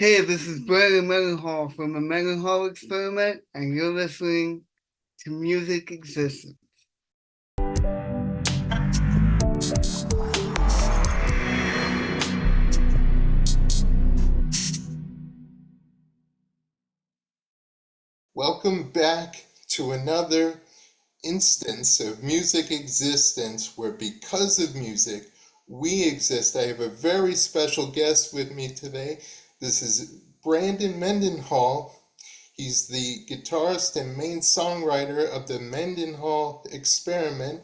Hey, this is Brandon Mendenhall from the Mendenhall Experiment, and you're listening to Music Existence. Welcome back to another instance of music existence where, because of music, we exist. I have a very special guest with me today. This is Brandon Mendenhall. He's the guitarist and main songwriter of the Mendenhall Experiment.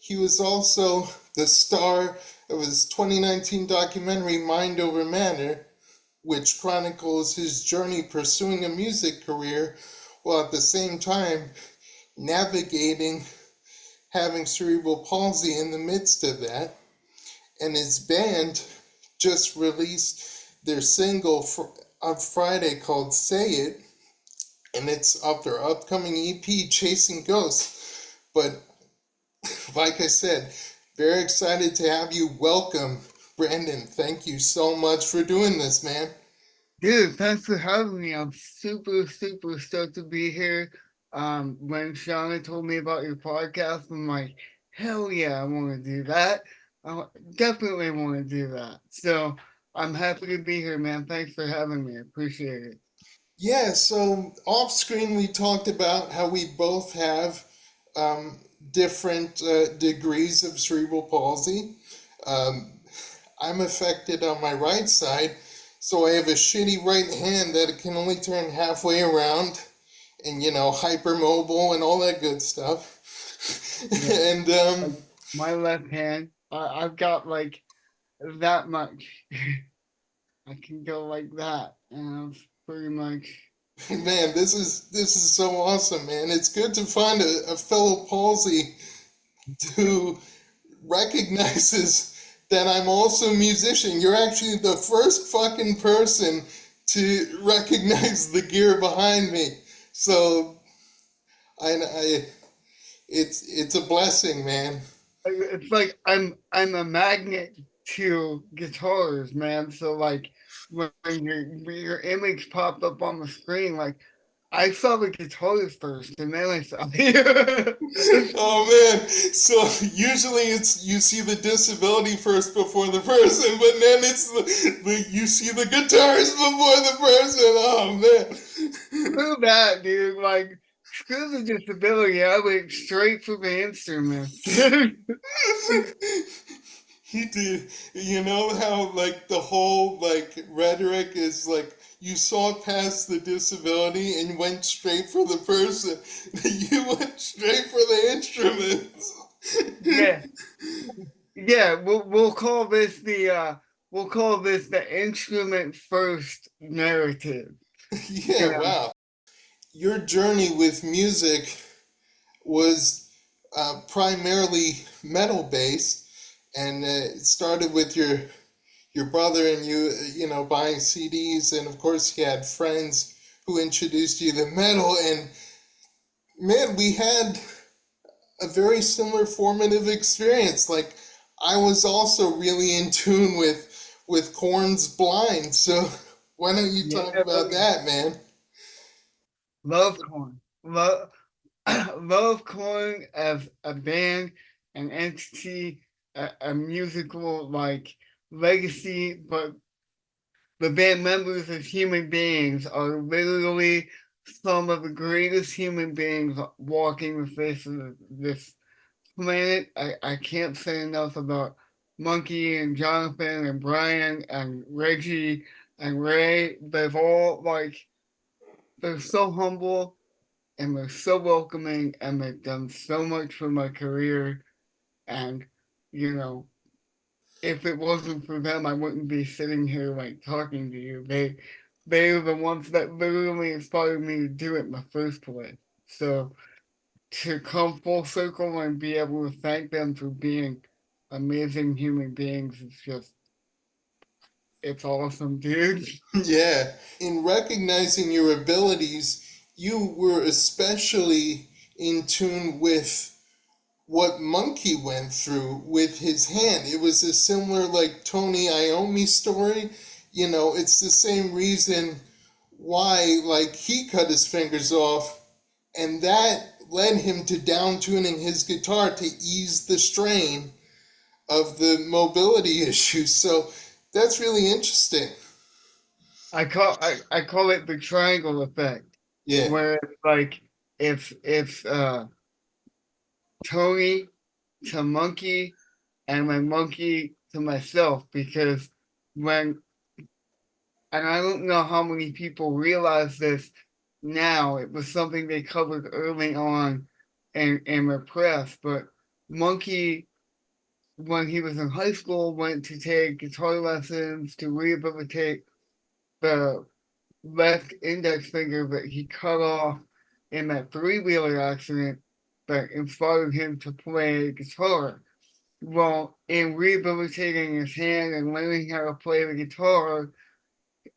He was also the star of his 2019 documentary Mind Over Matter, which chronicles his journey pursuing a music career while at the same time navigating having cerebral palsy in the midst of that. And his band just released their single on Friday called Say It, and it's off their upcoming EP, Chasing Ghosts. But like I said, very excited to have you. Welcome, Brandon. Thank you so much for doing this, man. Dude, thanks for having me. I'm super stoked to be here. When Shauna told me about your podcast, I'm like, hell yeah, I want to do that. I definitely want to do that. So I'm happy to be here, man. Thanks for having me. I appreciate it. Yeah, so off screen we talked about how we both have um, different degrees of cerebral palsy. Um, I'm affected on my right side, so I have a shitty right hand that can only turn halfway around and, hypermobile and all that good stuff. Yeah. and Like my left hand, I've got like that much. I can go like that, and it's pretty much. man, this is so awesome, man. It's good to find a fellow palsy who recognizes that I'm also a musician. You're actually the first fucking person to recognize the gear behind me. So I it's a blessing, man. It's like I'm a magnet to guitars, man. So like when your image popped up on the screen, like I saw the guitars first, and then I saw you. Oh man. So usually it's you see the disability first before the person, but then it's the you see the guitars before the person. Oh man. Screw that, dude. Like screw the disability. I went straight for the instrument. He did. You know how like the whole like rhetoric is like you saw past the disability and went straight for the person. You went straight for the instruments. Yeah, yeah. We'll call this the instrument first narrative. You Yeah, know, wow. Your journey with music was primarily metal based, and it started with your brother and you buying CDs, and of course you had friends who introduced you to metal. And man, we had a very similar formative experience. Like I was also really in tune with Korn's Blind. So why don't you yeah, talk about that, man? love corn. Love love corn as a band, an entity, a musical like legacy, but the band members as human beings are literally some of the greatest human beings walking the face of this planet. I can't say enough about Monkey and Jonathan and Brian and Reggie and Ray. They've all like they're so humble and they're so welcoming and they've done so much for my career. And you know, if it wasn't for them, I wouldn't be sitting here like talking to you. They're the ones that literally inspired me to do it in the first place. So to come full circle and be able to thank them for being amazing human beings is just it's awesome, dude. Yeah. In recognizing your abilities, you were especially in tune with what Monkey went through with his hand. It was a similar like Tony Iommi story. It's the same reason why, like, he cut his fingers off, and that led him to down tuning his guitar to ease the strain of the mobility issues. So that's really interesting. I call it the triangle effect, Yeah, where it's like it's Tony to Monkey and my monkey to myself because when and I don't know how many people realize this now. It was something they covered early on and repressed, but Monkey when he was in high school went to take guitar lessons to rehabilitate the left index finger that he cut off in that three-wheeler accident that inspired him to play guitar. Well, in rehabilitating his hand and learning how to play the guitar,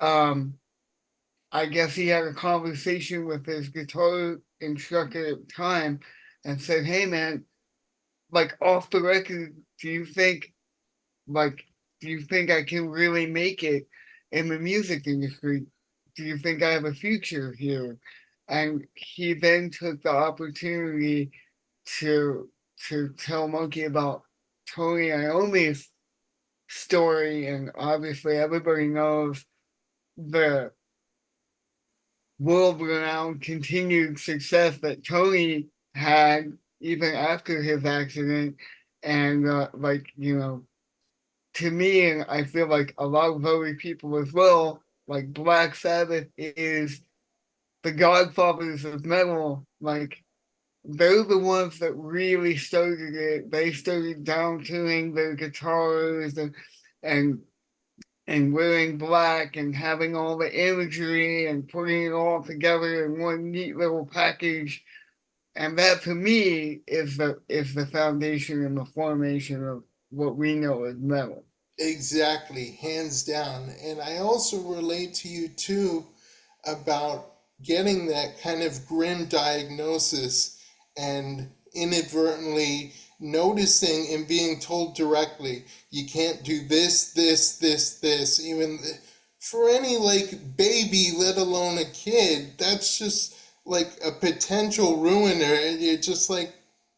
um, I guess he had a conversation with his guitar instructor at the time and said, "Hey, man, like off the record, do you think like do you think I can really make it in the music industry? Do you think I have a future here?" And he then took the opportunity to tell Monkey about Tony Iommi's story, and obviously everybody knows the world renowned continued success that Tony had even after his accident. And to me, and I feel like a lot of other people as well, like Black Sabbath is the godfathers of metal. Like they're the ones that really started it. They started down tuning their guitars and and wearing black and having all the imagery and putting it all together in one neat little package. And that to me is the foundation and the formation of what we know as metal. exactly, hands down. And I also relate to you too about getting that kind of grim diagnosis and inadvertently noticing and being told directly, you can't do this, even for any like baby, let alone a kid. That's just like a potential ruiner, and you're just like,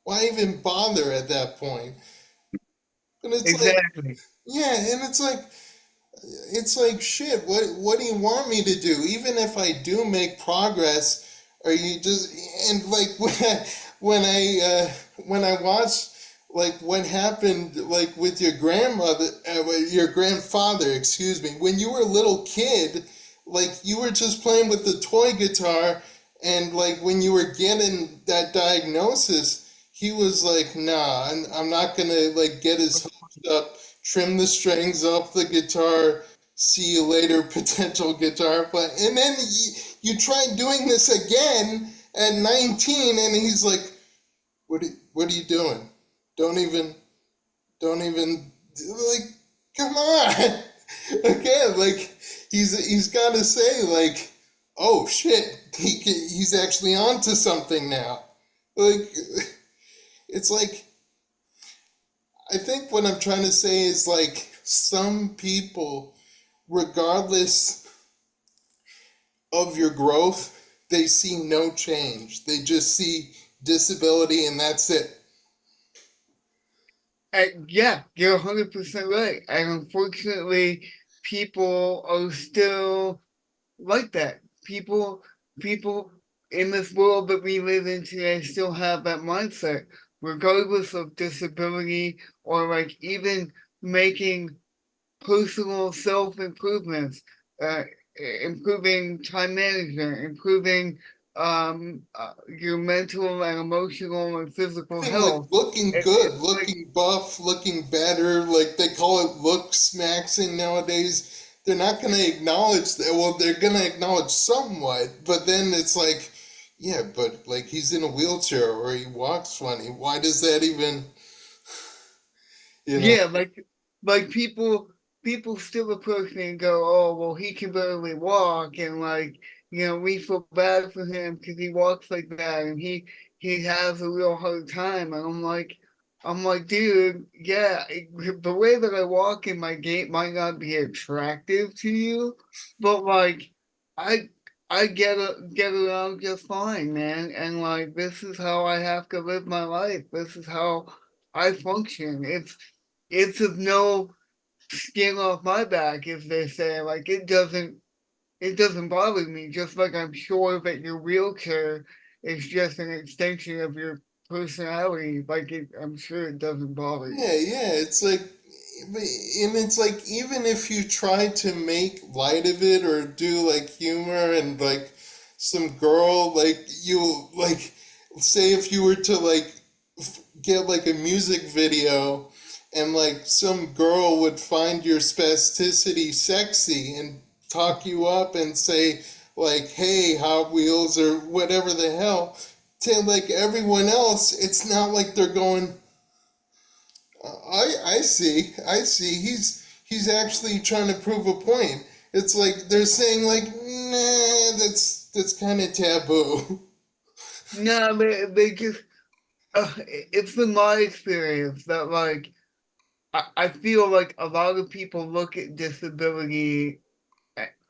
why even bother at that point? And it's like, Exactly. yeah, and it's like shit. What do you want me to do? Even if I do make progress, are you just and like when I watched like what happened like with your grandmother, your grandfather, excuse me, when you were a little kid, like you were just playing with the toy guitar, and like when you were getting that diagnosis, he was like, "Nah, I'm not gonna like get his hopes up, trim the strings off the guitar, see you later, potential guitar player." And then you try doing this again at 19, and he's like, what are you doing? Don't even, don't even, like, come on. Again, like, he's got to say, like, oh shit, he's actually onto something now. Like, it's like, I think what I'm trying to say is like, some people, regardless of your growth, they see no change. They just see disability and that's it. And yeah, you're 100% right. And unfortunately, people are still like that. People in this world that we live in today still have that mindset, regardless of disability or like even making personal self improvements, uh, improving time management, improving your mental and emotional and physical Thing like health. looking good, It's like looking buff, looking better, like they call it looks maxing nowadays. They're not going to acknowledge that. Well, they're going to acknowledge somewhat, but then it's like, yeah, but like he's in a wheelchair or he walks funny. Why does that even, you know? yeah, like people still approach me and go, "Oh, well, he can barely walk," and like we feel bad for him because he walks like that, and he has a real hard time, and I'm like, I'm like, dude, yeah, the way that I walk in my gait might not be attractive to you, but like, I I get around just fine, man. And like, this is how I have to live my life. This is how I function. It's of no skin off my back, as they say. Like, it doesn't bother me. Just like I'm sure that your wheelchair is just an extension of your personality. Like I'm sure it doesn't bother you. Yeah, it's like, and it's like, even if you try to make light of it or do like humor and like some girl, like you, like, say if you were to like get like a music video and like some girl would find your spasticity sexy and talk you up and say like, hey, Hot Wheels or whatever the hell, to like everyone else, it's not like they're going, I see. He's actually trying to prove a point. It's like they're saying like, nah, that's kind of taboo. No, they just. It's been my experience that like I feel like a lot of people look at disability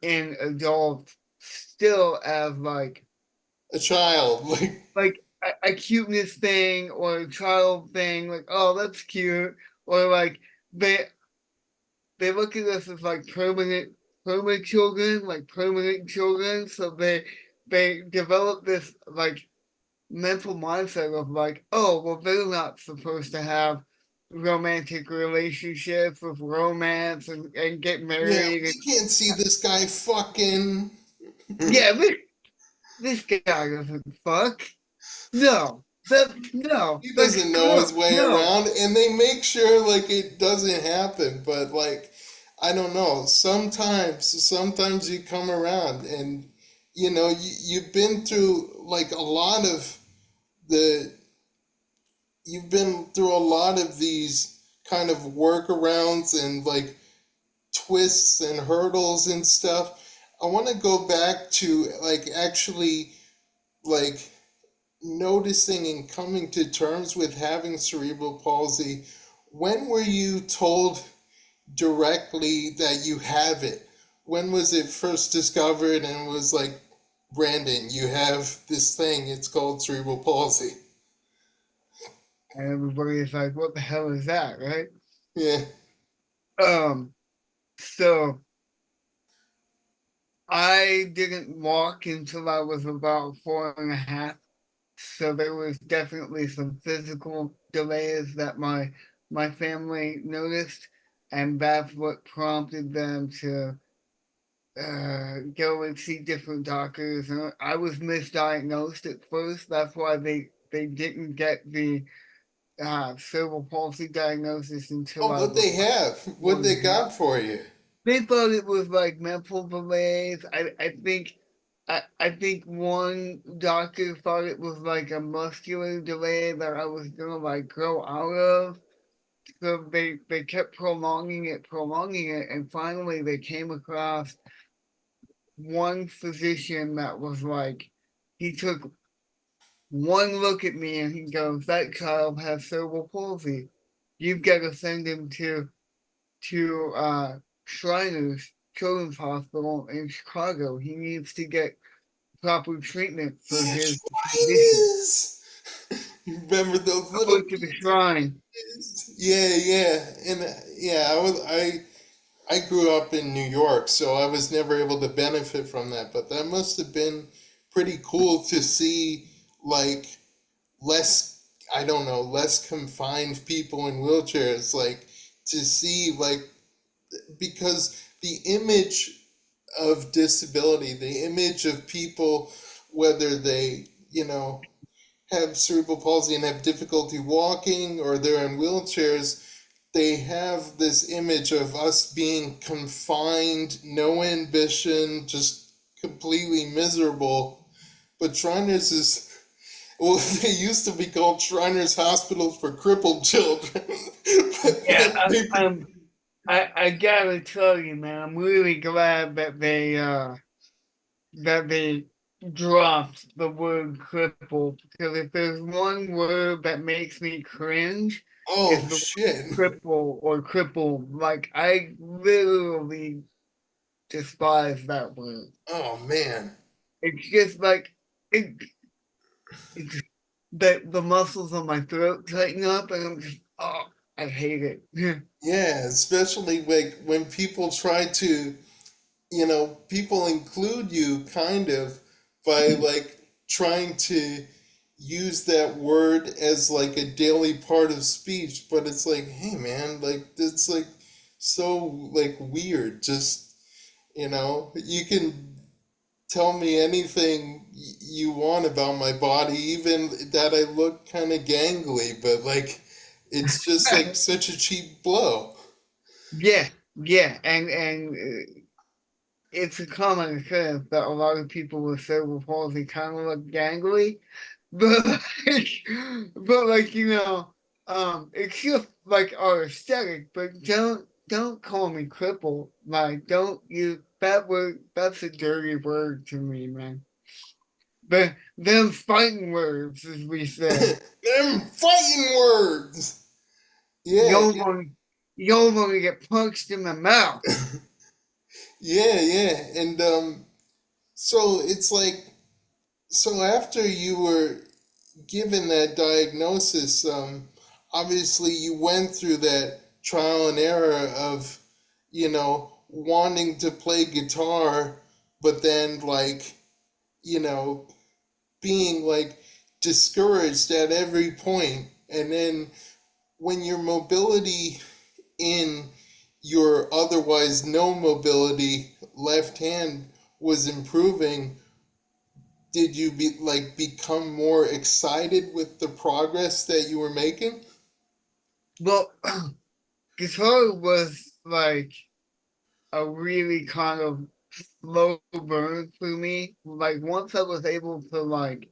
in adults still as A child, like a cuteness thing or a child thing. Like, oh, that's cute, or like they they look at us as like permanent children, like permanent children. So they develop this like mental mindset of like, oh, well, they're not supposed to have romantic relationships with romance and get yeah, married. And we can't see this guy fucking. yeah, this guy doesn't fuck. No, no, He that's doesn't know his gross. way No. around, and they make sure like it doesn't happen. But like, I don't know. Sometimes you come around, and you've been through like a lot of the you've been through a lot of these kind of workarounds and like twists and hurdles and stuff. I want to go back to like actually like noticing and coming to terms with having cerebral palsy. When were you told directly that you have it? When was it first discovered and was like, Brandon, you have this thing, it's called cerebral palsy? And everybody's like, what the hell is that, right? Yeah. Um, so I didn't walk until I was about 4.5. So there was definitely some physical delays that my family noticed, and that's what prompted them to go and see different doctors. And I was misdiagnosed at first. That's why they didn't get the cerebral palsy diagnosis until Oh, I what was they like have? four What and they a half. got for you? They thought it was like mental delays. I think one doctor thought it was like a muscular delay that I was gonna like grow out of. So they kept prolonging it, and finally they came across one physician that was like, he took one look at me and he goes, "That child has cerebral palsy. You've got to send him to Shriners Children's Hospital in Chicago. He needs to get proper treatment for his That's what it condition." is. You remember those I little went to the shrine. kids? Yeah, yeah, and yeah. I grew up in New York, so I was never able to benefit from that. But that must have been pretty cool to see, like, less, I don't know, less confined people in wheelchairs, like, to see, like, because the image of disability, the image of people, whether they, have cerebral palsy and have difficulty walking or they're in wheelchairs, they have this image of us being confined, no ambition, just completely miserable. But Shriners is, well, they used to be called Shriners Hospitals for Crippled Children. Yeah, but they, I gotta tell you, man, I'm really glad that they dropped the word crippled, because if there's one word that makes me cringe, Oh is the shit. cripple or cripple. Like I literally despise that word. Oh man. It's just like it. It's the muscles on my throat tighten up, and I'm just I hate it. Yeah, especially like when people try to, people include you kind of by like trying to use that word as like a daily part of speech, but it's like, hey man, like it's like so like weird. Just, you can tell me anything you want about my body, even that I look kind of gangly, but like it's just like such a cheap blow. Yeah, yeah, and it's a common occurrence that a lot of people with cerebral palsy kind of look gangly, but like, but like it's just like our aesthetic. But don't call me crippled. Like, don't you that word? That's a dirty word to me, man. But them fighting words, as we say, Them fighting words. Yeah, you're going, you're going to get punched in the mouth. yeah. And so it's like, so after you were given that diagnosis, obviously you went through that trial and error of, wanting to play guitar, but then like, you know, being like discouraged at every point. And then when your mobility in your otherwise no mobility left hand was improving, did you become more excited with the progress that you were making? Well, guitar was like a really kind of slow burn for me. Like once I was able to like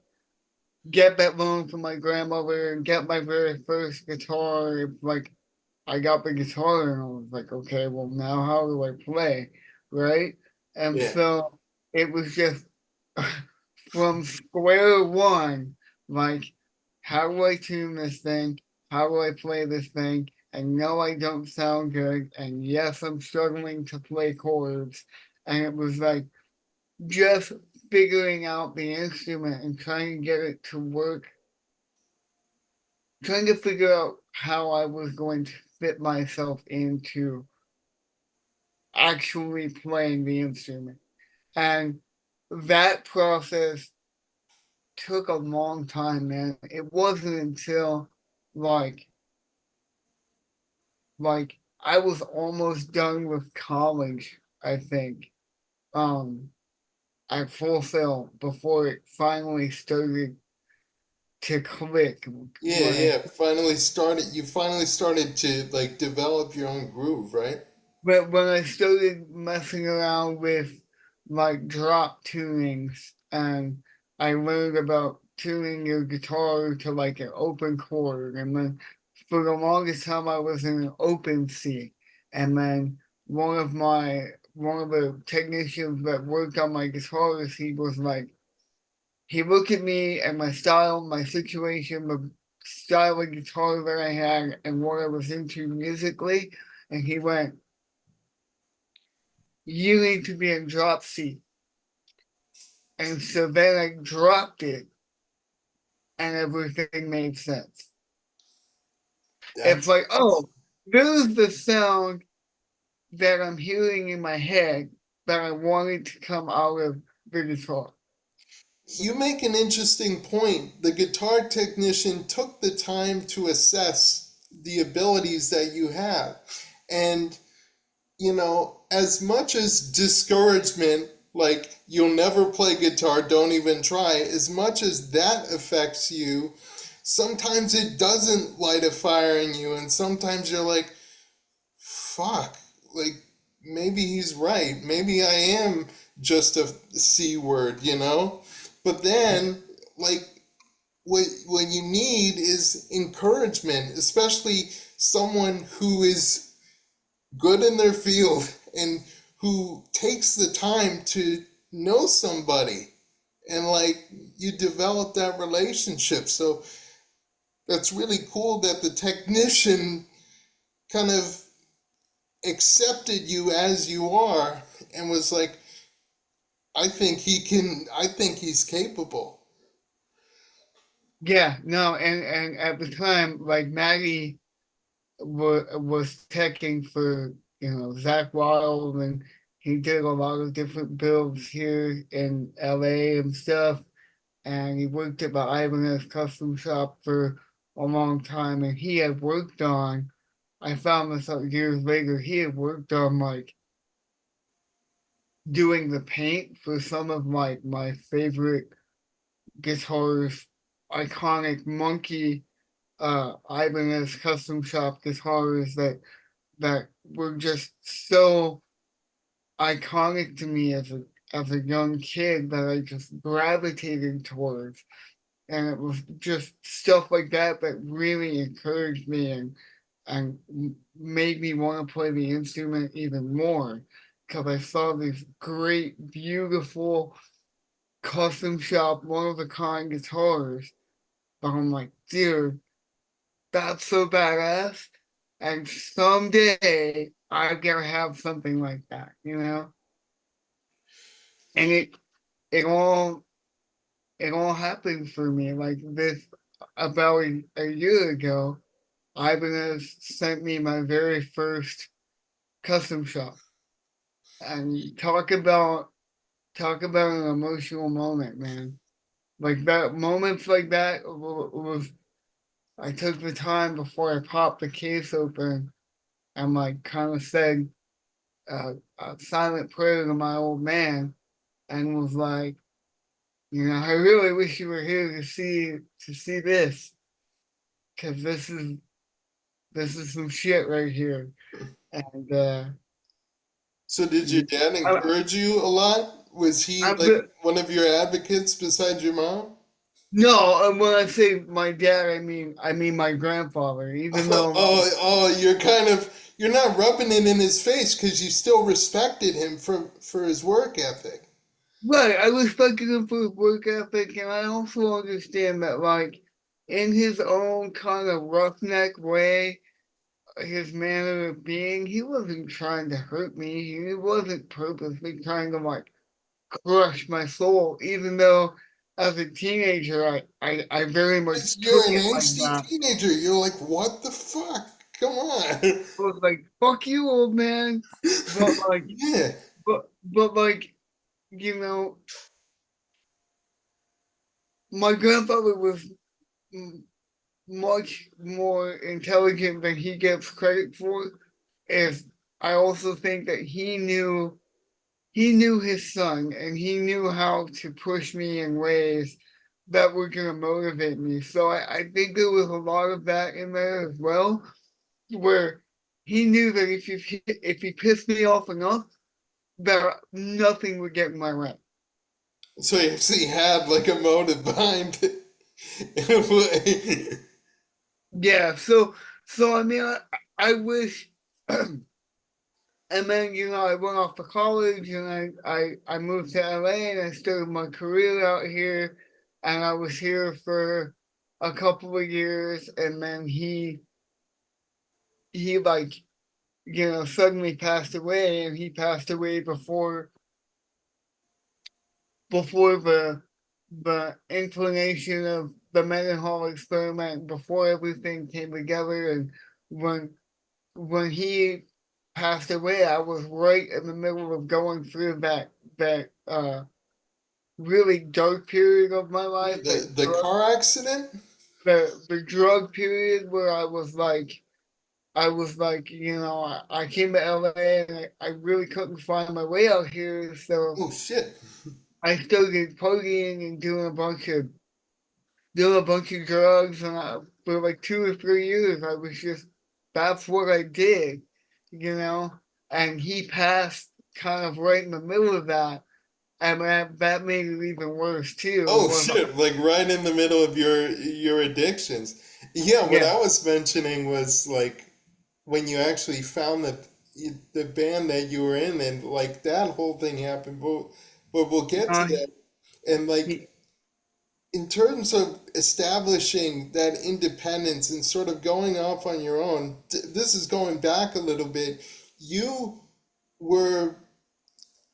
get that loan from my grandmother and get my very first guitar, like I got the guitar and I was like, okay, well now how do I play? Right? And Yeah. so it was just from square one, like how do I tune this thing? How do I play this thing? And no, I don't sound good. And yes, I'm struggling to play chords. And it was like just figuring out the instrument and trying to get it to work, trying to figure out how I was going to fit myself into actually playing the instrument. And that process took a long time, man. It wasn't until like I was almost done with college, I think, um, at Full Sail before it finally started to click Yeah, when I yeah. You finally started to like develop your own groove, right? but when I started messing around with like drop tunings and I learned about tuning your guitar to like an open chord, and then for the longest time I was in an open C, and then one of the technicians that worked on my guitars, he was like, he looked at me and my style, my situation, the style of guitar that I had and what I was into musically, and he went, you need to be in drop C. And so then I dropped it and everything made sense. It's That's like, oh, this is the sound that I'm hearing in my head that I wanted to come out of the guitar. So, You make an interesting point. The guitar technician took the time to assess the abilities that you have. And, as much as discouragement, like you'll never play guitar, don't even try, as much as that affects you, sometimes it doesn't light a fire in you. And sometimes you're like, fuck, like maybe he's right. Maybe I am just a C word, But then, like, what you need is encouragement, especially someone who is good in their field and who takes the time to know somebody and like you develop that relationship. So That's really cool that the technician kind of accepted you as you are and was like, I think he's capable. Yeah, no, and at the time, like Maggie was teching for Zach Wild, and he did a lot of different builds here in LA and stuff. And he worked at the Ibanez custom shop for a long time. And he had worked on, I found this out years later, he had worked on like doing the paint for some of my favorite guitars, iconic Monkey Ibanez custom shop guitars that were just so iconic to me as a young kid that I just gravitated towards. And it was just stuff like that that really encouraged me and made me want to play the instrument even more because I saw these great, beautiful custom shop, one of a kind guitars. But I'm like, dude, that's so badass. And someday I gotta have something like that, you know? And it all it all happened for me like this about a year ago. Ibanez sent me my very first custom shop, and talk about an emotional moment, man. Like that moments like that was I took the time before I popped the case open and like kind of said a silent prayer to my old man and was like, I really wish you were here to see this because this is some shit right here. And So did your you, dad I, encourage you a lot? Was he I'm like the one of your advocates besides your mom? no. When I say my dad, I mean my grandfather. Even though You're kind of you're not rubbing it in his face because you still respected him for his work ethic. right, I respected him for his work ethic, and I also understand that like in his own kind of roughneck way, his manner of being, he wasn't trying to hurt me. He wasn't purposely trying to like crush my soul, even though as a teenager I very much You're took an it like angsty that. teenager. You're like, what the fuck? Come on. I was like, fuck you, old man. But like Yeah. but like, you know, my grandfather was m- much more intelligent than he gets credit for. Is I also think that he knew his son and he knew how to push me in ways that were gonna motivate me. So I think there was a lot of that in there as well, where he knew that if he pissed me off enough, that nothing would get in my way. So you actually had like a motive behind it in a way. Yeah, so I mean I wish and then I went off to college and I moved to LA and I started my career out here and I was here for a couple of years and then he like suddenly passed away and he passed away before the inclination of the Mendenhall experiment, before everything came together. And when when he passed away, I was right in the middle of going through that really dark period of my Yeah, life, the car accident? the drug period where I was like, I came to LA and I really couldn't find my way out here, so Oh shit. I started partying and doing a bunch of drugs, and for like 2 or 3 years, I was just that's what I did, you know. And he passed kind of right in the middle of that, and that made it even worse too. Oh Was shit, like right in the middle of your addictions. Yeah, what yeah, I was mentioning was like when you actually found the band that you were in and like that whole thing happened, but we'll get to uh, that. And like he, in terms of establishing that independence and sort of going off on your own, this is going back a little bit. You were,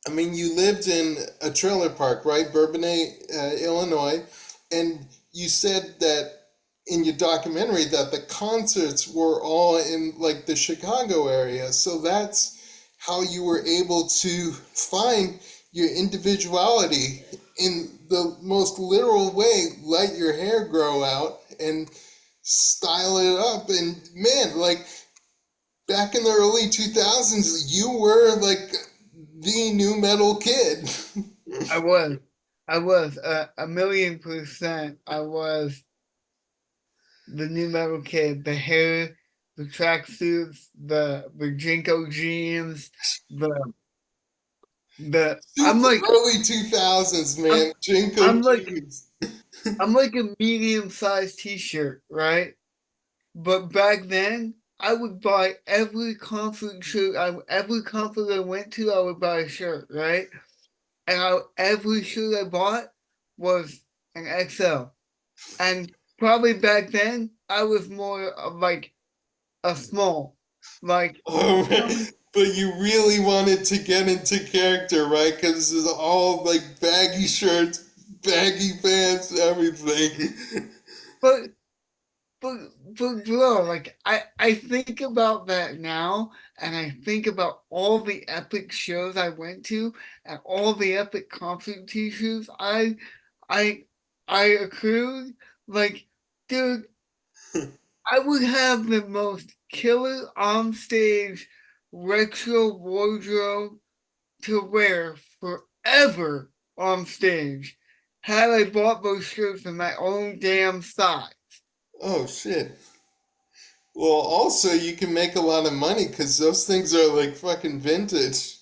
I mean, you lived in a trailer park, right? Bourbonnais, Illinois. And you said that in your documentary that the concerts were all in like the Chicago area. So that's how you were able to find your individuality in the most literal way. Let your hair grow out and style it up. And man, like back in the early 2000s, you were like the new metal kid. I was, I was a million percent. I was the new metal kid. The hair, the tracksuits, the Jinko jeans, the the. I'm Super like early 2000s, I'm man. Jinko I'm like jeans. I'm like a medium sized T-shirt, right? But back then, I would buy every concert shirt. Every concert I went to, I would buy a shirt, right? And every shirt I bought was an XL. And probably back then, I was more of like a small, like Oh, man. some, But you really wanted to get into character, right? Because it's all like baggy shirts, baggy pants, everything. but but bro, like I think about that now, and I think about all the epic shows I went to, and all the epic concert T-shirts I I accrued. Like, dude, I would have the most killer on stage retro wardrobe to wear forever on stage had I bought those shirts in my own damn size. Oh, shit. Well, also, you can make a lot of money because those things are like fucking vintage.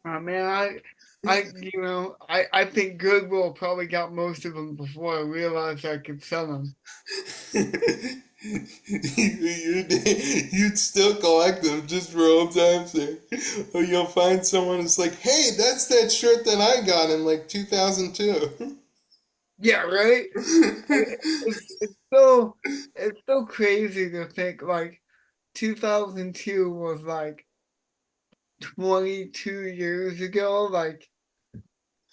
Man, I think Goodwill probably got most of them before I realized I could sell them. You'd still collect them just for old time's sake. Or you'll find someone who's like, hey, that's that shirt that I got in like 2002. Yeah, right. It's so crazy to think like 2002 was like 22 years ago. Like,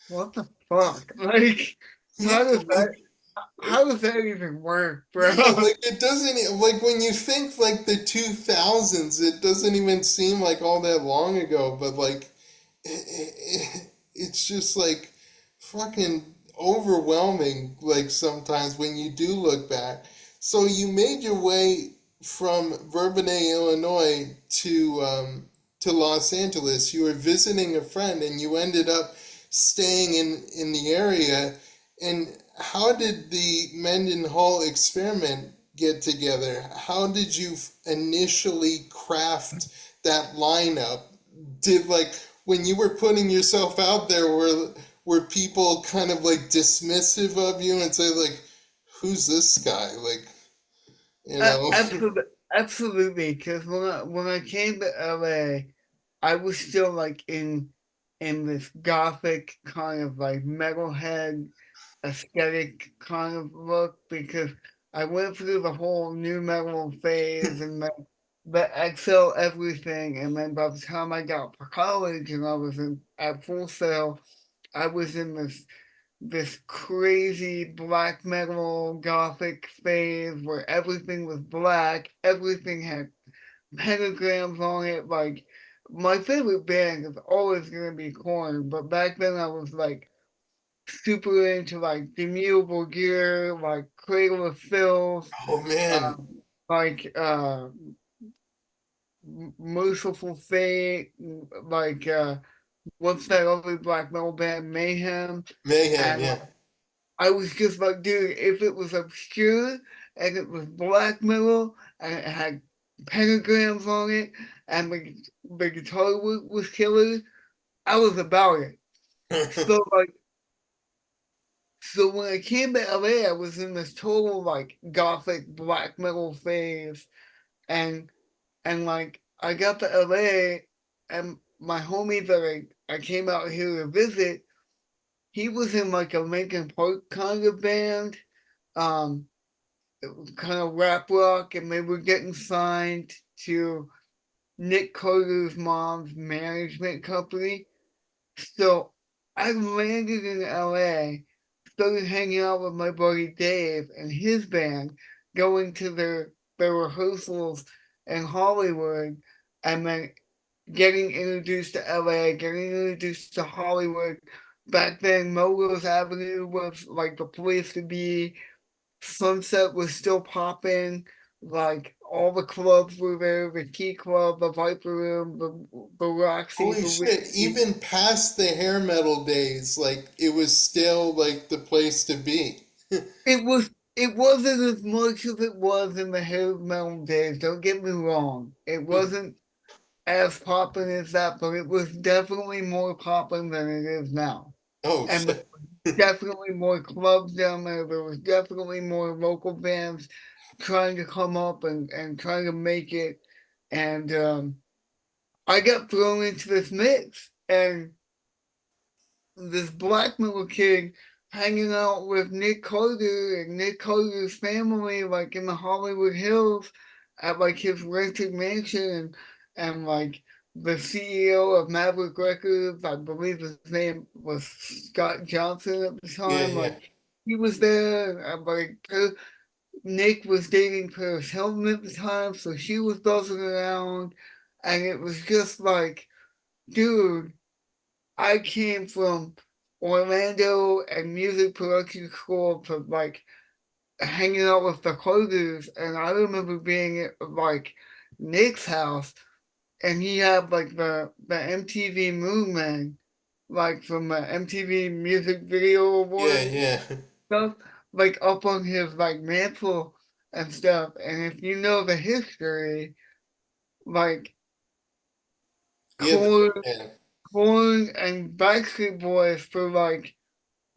what the fuck? Like, Yeah, how does like that how does that even work, bro? yeah, like it doesn't like when you think like the 2000s, it doesn't even seem like all that long ago, but like it's just like fucking overwhelming like sometimes when you do look back. So you made your way from Bourbonnais, Illinois to Los Angeles. You were visiting a friend and you ended up staying in the area. And how did the Mendenhall Experiment get together? How did you initially craft that lineup? Did like when you were putting yourself out there, were people kind of like dismissive of you and say like, "Who's this guy?" Like, you know. Absolutely, absolutely. Because when I came to LA, I was still like in this gothic kind of like metalhead aesthetic kind of look because I went through the whole new metal phase and the XL everything, and then by the time I got to college and I was in at Full Sail, I was in this crazy black metal gothic phase where everything was black, everything had pentagrams on it. Like my favorite band is always gonna be Korn, but back then I was like super into like Demutable Gear, like Cradle of Filth, Oh man, like Merciful Fate, like what's that other black metal band, Mayhem, mayhem, and yeah. I was just like, dude, if it was obscure and it was black metal and it had pentagrams on it and the guitar was killer, I was about it. So like, so when I came to LA, I was in this total like gothic black metal phase, and like I got to LA, and my homie that I came out here to visit, he was in like a Linkin Park kind of band, um kind of rap rock, and they were getting signed to Nick Carter's mom's management company. So I landed in LA, started hanging out with my buddy Dave and his band, going to their rehearsals in Hollywood, and then getting introduced to LA, getting introduced to Hollywood. Back then, Melrose Avenue was like the place to be. Sunset was still popping. Like all the clubs were there, the Key Club, the Viper Room, the Roxy, Holy the shit, Whiskey. even past the hair metal days, like it was still like the place to be. It wasn't as much as it was in the heavy metal days. Don't get me wrong. It wasn't as popping as that, but it was definitely more popping than it is now. Oh And there shit. was definitely more clubs down there. There was definitely more local bands trying to come up and trying to make it. And I got thrown into this mix, and this black metal kid hanging out with Nick Carter and Nick Carter's family, like in the Hollywood Hills, at like his rented mansion, and like the CEO of Maverick Records, I believe his name was Scott Johnson at the Yeah, time, yeah. like he was there, and like Nick was dating Paris Hilton at the time, so she was buzzing around, and it was just like, dude, I came from Orlando and music production school to like hanging out with the Carters, and I remember being at like Nick's house, and he had like the MTV Movement, like from the MTV Music Video Yeah, Awards yeah. stuff, like up on his like mantle and stuff. And if you know the history, like Yeah, Corn, yeah. Corn and Backstreet Boys for like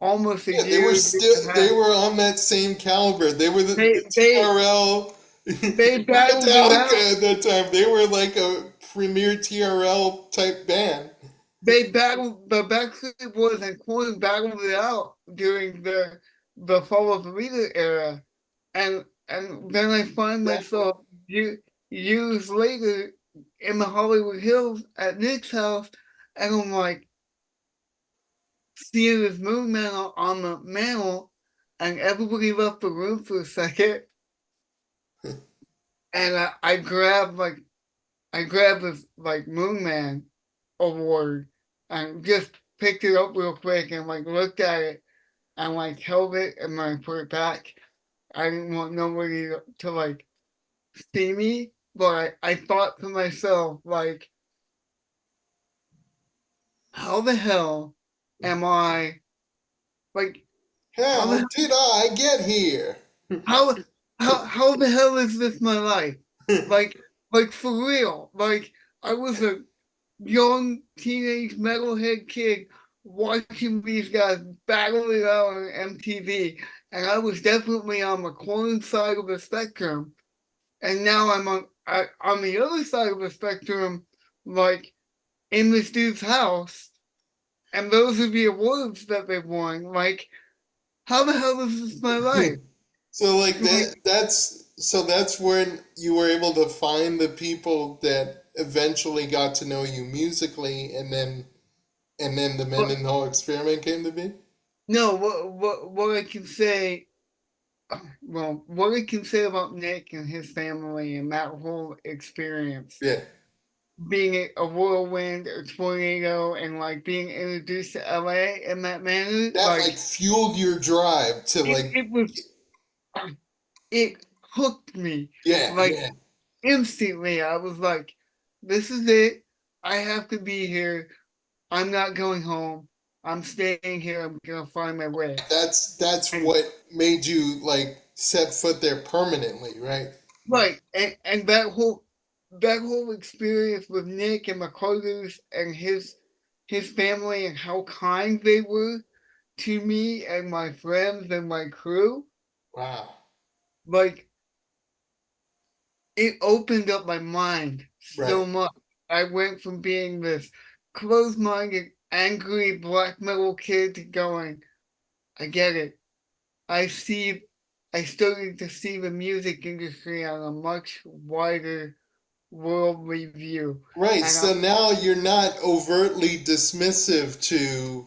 almost a Yeah, they were year, year and still a they half. were on that same caliber. They were They the they TRL they battled it out. Metallica at that time. They were like a premier TRL type band. They battled the Backstreet Boys and Corn battled it out during the Fall of the Leader era, and then I find Exactly. myself years later in the Hollywood Hills at Nick's house, and I'm like seeing this moon mantle on the mantle, and everybody left the room for a second, and I grabbed this like Moon Man award and just picked it up real quick and like looked at it and like held it and then I put it back. I didn't want nobody to like see me, but I thought to myself like, how the hell am I like how the How did I get here? how how the hell is this my life? Like for real. Like I was a young teenage metalhead kid watching these guys battle it out on MTV, and I was definitely on the corn side of the spectrum. And now I'm on the other side of the spectrum, like in this dude's house, and those are the awards that they won. Like, how the hell is this my life? So like Like, that's when you were able to find the people that eventually got to know you musically, and then the but Mendenhall Experiment came to be. no, what I can say well, what I can say about Nick and his family and that whole experience, Yeah, being a whirlwind, a tornado, and like being introduced to LA in that manner, that like like fueled your drive to like it was, it hooked me. yeah, Like yeah. instantly, I was like, this is it. I have to be here. I'm not going home. I'm staying here. I'm gonna find my way. That's And what made you like set foot there permanently, right? right, and that whole experience with Nick and McCarters and his family and how kind they were to me and my friends and my crew, Wow. like it opened up my mind Right. so much. I went from being this closed-minded, angry black metal kid to going, I get it. I see I started to see the music industry on a much wider worldly view. Right. And I, So now you're not overtly dismissive to,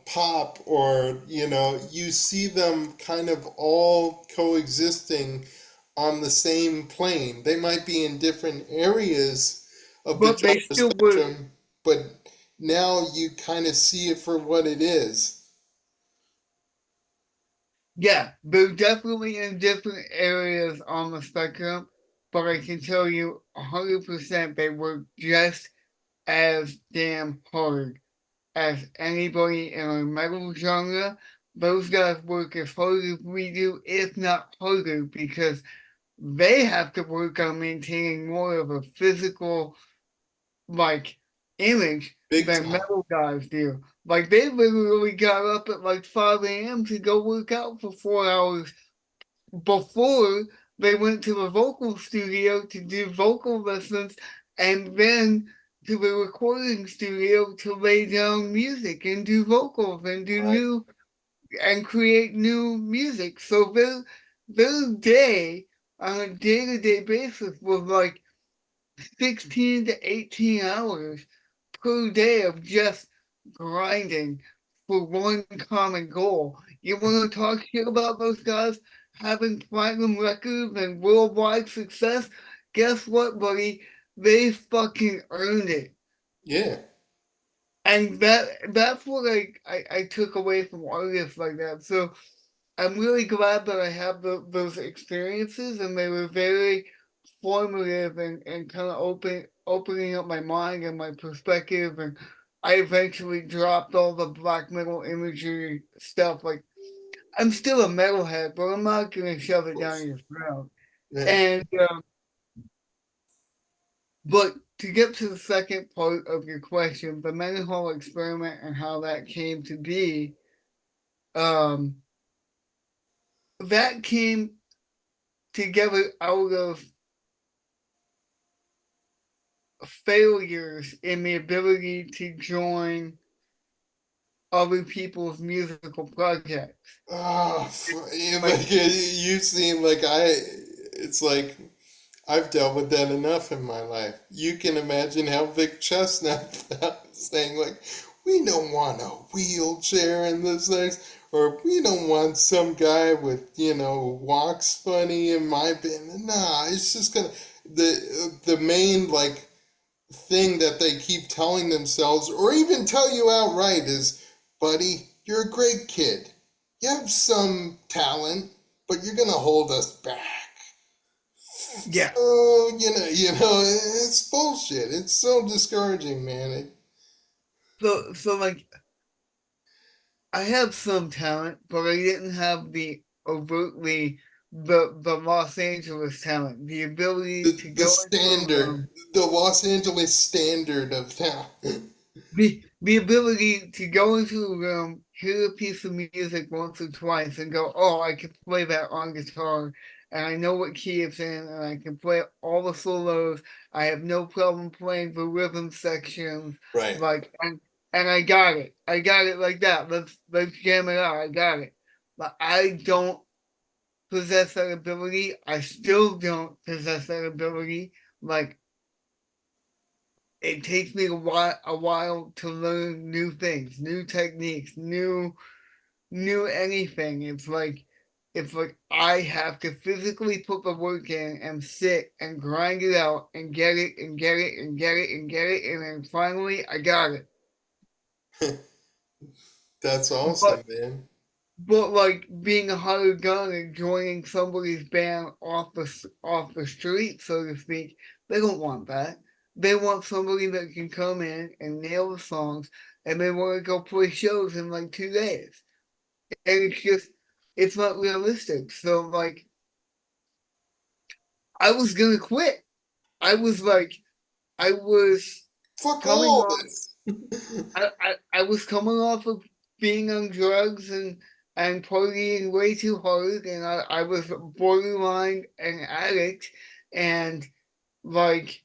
pop or, you see them kind of all coexisting on the same plane. They might be in different areas of the but they genre still work. spectrum, but now you kind of see it for what it is. Yeah, they're definitely in different areas on the spectrum, but I can tell you 100% they work just as damn hard as anybody in our metal genre. Those guys work as hard as we do, if not harder, because they have to work on maintaining more of a physical, like, image Big than time. metal guys do. Like, they literally got up at like 5 a.m. to go work out for 4 hours before they went to the vocal studio to do vocal lessons and then to the recording studio to lay down music and do vocals and do Right. new and create new music. So their day on a day-to-day basis was like 16 to 18 hours per day of just grinding for one common goal. You want to talk shit about those guys having platinum records and worldwide success? Guess what, buddy? They fucking earned it. Yeah. And that's what I took away from artists like that. So I'm really glad that I have those experiences, and they were very formative and kind of opening up my mind and my perspective. And I eventually dropped all the black metal imagery stuff. Like I'm still a metalhead, but I'm not gonna shove Of it down course. your throat. Yeah. And but to get to the second part of your question, the Mendenhall experiment and how that came to be, um, that came together out of failures in the ability to join other people's musical projects. Oh, yeah, Like, like you seem like it's like I've dealt with that enough in my life. You can imagine how Vic Chestnut felt saying like, we don't want a wheelchair in this place, or we don't want some guy with, walks funny in my band. Nah, it's just gonna, the main like thing that they keep telling themselves, or even tell you outright, is, buddy, you're a great kid. You have some talent, but you're gonna hold us back. yeah. So, it's bullshit. It's so discouraging, man. So like, I have some talent, but I didn't have the overtly the Los Angeles talent, the ability to The go into a standard, room. the Los Angeles standard of town. The ability to go into a room, hear a piece of music once or twice, and go, "Oh, I can play that on guitar, and I know what key it's in, and I can play all the solos. I have no problem playing the rhythm sections, Right. like, and I got it. I got it like that. Let's jam it out. I got it." But I don't possess that ability. I still don't possess that ability. Like it takes me a while to learn new things, new techniques, new anything. It's like I have to physically put the work in and sit and grind it out and get it and get it and get it and get it, and then finally I got it. That's But awesome, man. but like being a hired gun and joining somebody's band off the street, so to speak, they don't want that. They want somebody that can come in and nail the songs, and they want to go play shows in like 2 days. And it's not realistic. So like, I was gonna quit. I was like, I was Fuck coming all off. this. I was coming off of being on drugs and partying way too hard, and I was borderline an addict, and like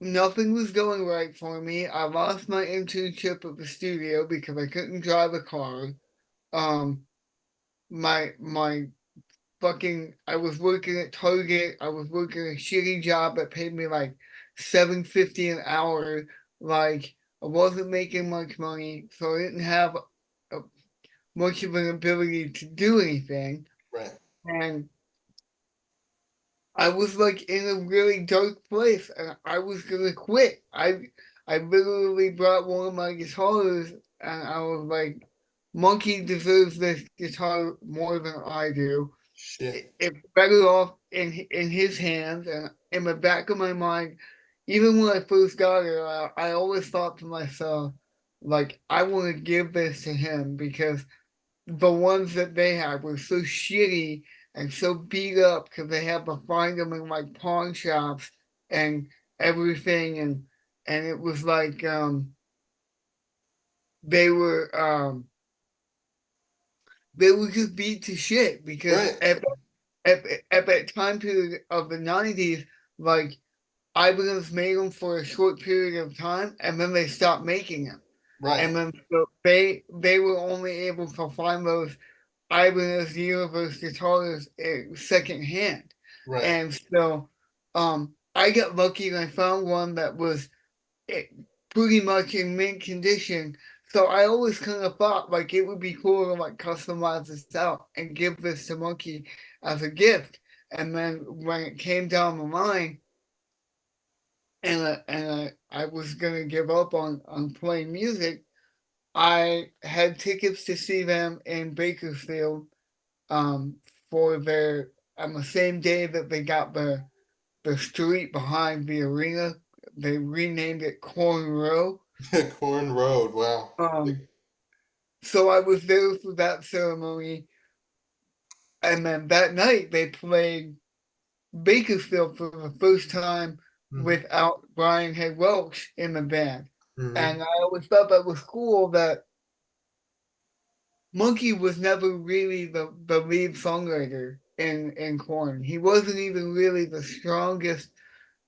nothing was going right for me. I lost my internship at the studio because I couldn't drive a car. Um, my I was working at Target. I was working a shitty job that paid me like $7.50 an hour. Like I wasn't making much money, so I didn't have a, much of an ability to do anything. Right. And I was like in a really dark place, and I was gonna quit. I literally brought one of my guitars, and I was like, "Monkey deserves this guitar more than I do. Shit. It's better off in his hands." And in the back of my mind, even when I first got it, I always thought to myself, like, I want to give this to him because the ones that they had were so shitty and so beat up because they had to find them in like pawn shops and everything, and it was like they were um they were just beat to shit because Right. at, at that time period of the 90s, like Ibanez made them for a short period of time and then they stopped making them. Right. And then so they were only able to find those Ibanez Universe guitars secondhand. Right. And so I got lucky and I found one that was it, pretty much in mint condition. So I always kind of thought like it would be cool to like customize this out and give this to Monkey as a gift. And then when it came down the line, I was gonna give up on playing music, I had tickets to see them in Bakersfield um, for their on the same day that they got the street behind the arena. They renamed it Corn Row. Corn Road. Wow. Um, so I was there for that ceremony, and then that night they played Bakersfield for the first time Hmm. without Brian Head Welch in the band. Hmm. And I always thought that was cool that Monkey was never really the lead songwriter in Korn. He wasn't even really the strongest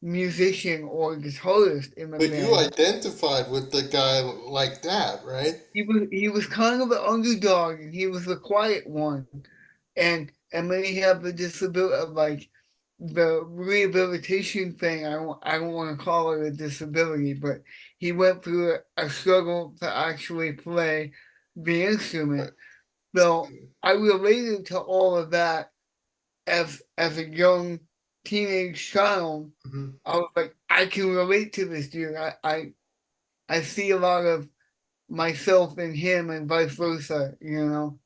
musician or guitarist in the But you band. identified with the guy like that, right? He was kind of the underdog and he was the quiet one. And then he had the disability of like the rehabilitation thing. I don't want to call it a disability, but he went through a struggle to actually play the Right. instrument. So I related to all of that as a young teenage child. Hmm. I was like, I can relate to this dude. I see a lot of myself in him and vice versa, you know.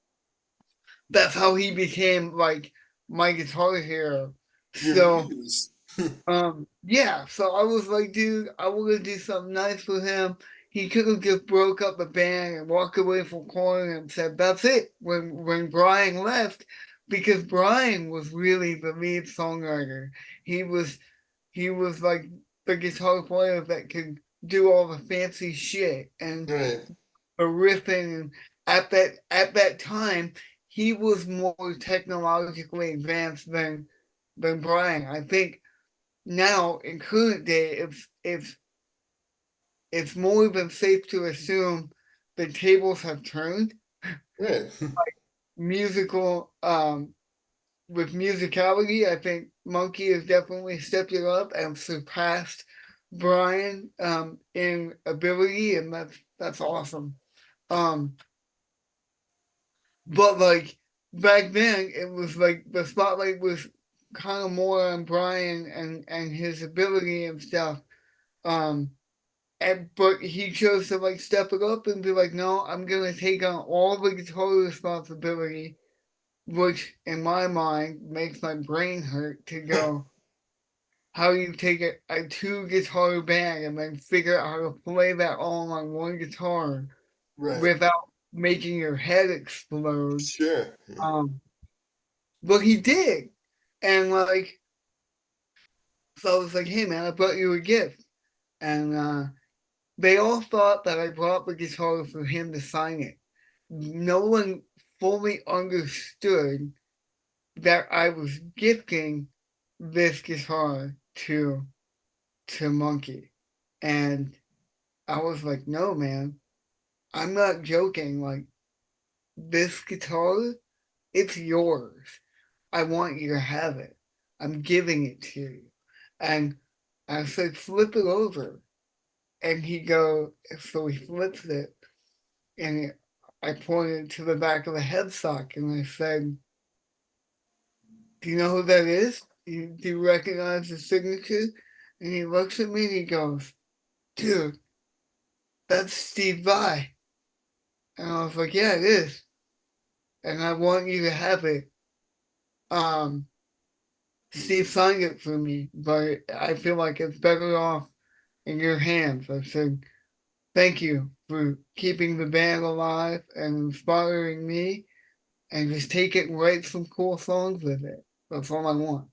That's how he became like my guitar hero. Your So muse. yeah, so I was like, dude, I want to do something nice for him. He could have just broke up the band and walked away from Korn and said, that's it. When Brian left, because Brian was really the lead songwriter. He was he was like the guitar player that could do all the fancy shit and Right. the riffing. And at that time, he was more technologically advanced than Brian. I think now in current day, it's more than safe to assume the tables have turned. Right. Musical with musicality, I think Monkey has definitely stepped it up and surpassed Brian in ability, and that's awesome. Um, but like back then, it was like the spotlight was kind of more on Brian and his ability and stuff. Um, but he chose to like step it up and be like, no, I'm gonna take on all the guitar responsibility, which in my mind makes my brain hurt to go. How do you take a two guitar band and then figure out how to play that all on one guitar Right. without making your head explode? Sure. Um, but he did, and like, so I was like, hey man, I brought you a gift, and they all thought that I brought the guitar for him to sign it. No one fully understood that I was gifting this guitar to Monkey. And I was like, no man, I'm not joking. Like this guitar, it's yours. I want you to have it. I'm giving it to you. And I said, flip it over. And he go, so he flips it, and I pointed to the back of the headstock, and I said, "Do you know who that is? Do you recognize the signature?" And he looks at me and he goes, "Dude, that's Steve Vai." And I was like, "Yeah, it is, and I want you to have it." Um, Steve signed it for me, but I feel like it's better off in your hands. I said, "Thank you for keeping the band alive and inspiring me, and just take it and write some cool songs with it. That's all I want."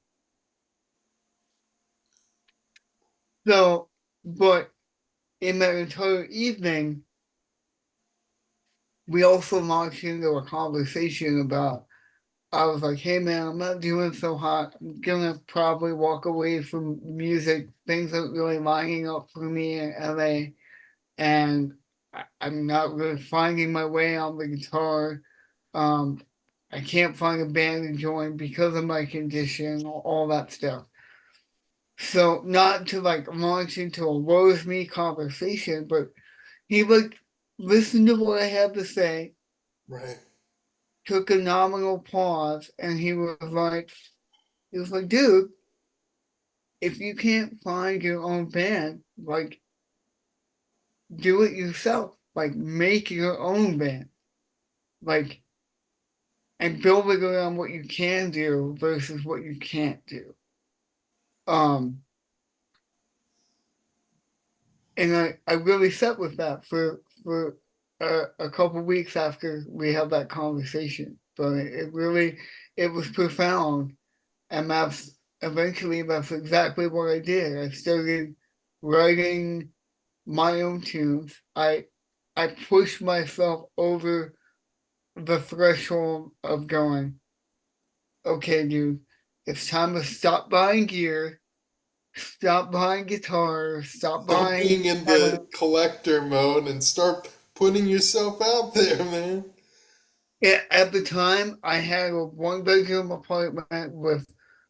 So, but in that entire evening, we also launched into a conversation about. I was like, "Hey man, I'm not doing so hot. I'm gonna probably walk away from music. Things aren't really lining up for me in LA, and I'm not really finding my way on the guitar. Um, I can't find a band to join because of my condition, all that stuff." So not to like launch into a woe is me conversation, but he like listened to what I had to say, Right. took a nominal pause, and he was like, dude, if you can't find your own band, like do it yourself. Like make your own band. Like and build it around what you can do versus what you can't do. Um and I really sat with that for a couple weeks after we had that conversation. But it really it was profound, and that's exactly what I did. I started writing my own tunes. I pushed myself over the threshold of going, okay, dude, it's time to stop buying gear, stop buying guitars, stop Stop buying being in the collector mode and start putting yourself out there, man. yeah, at the time, I had a one bedroom apartment with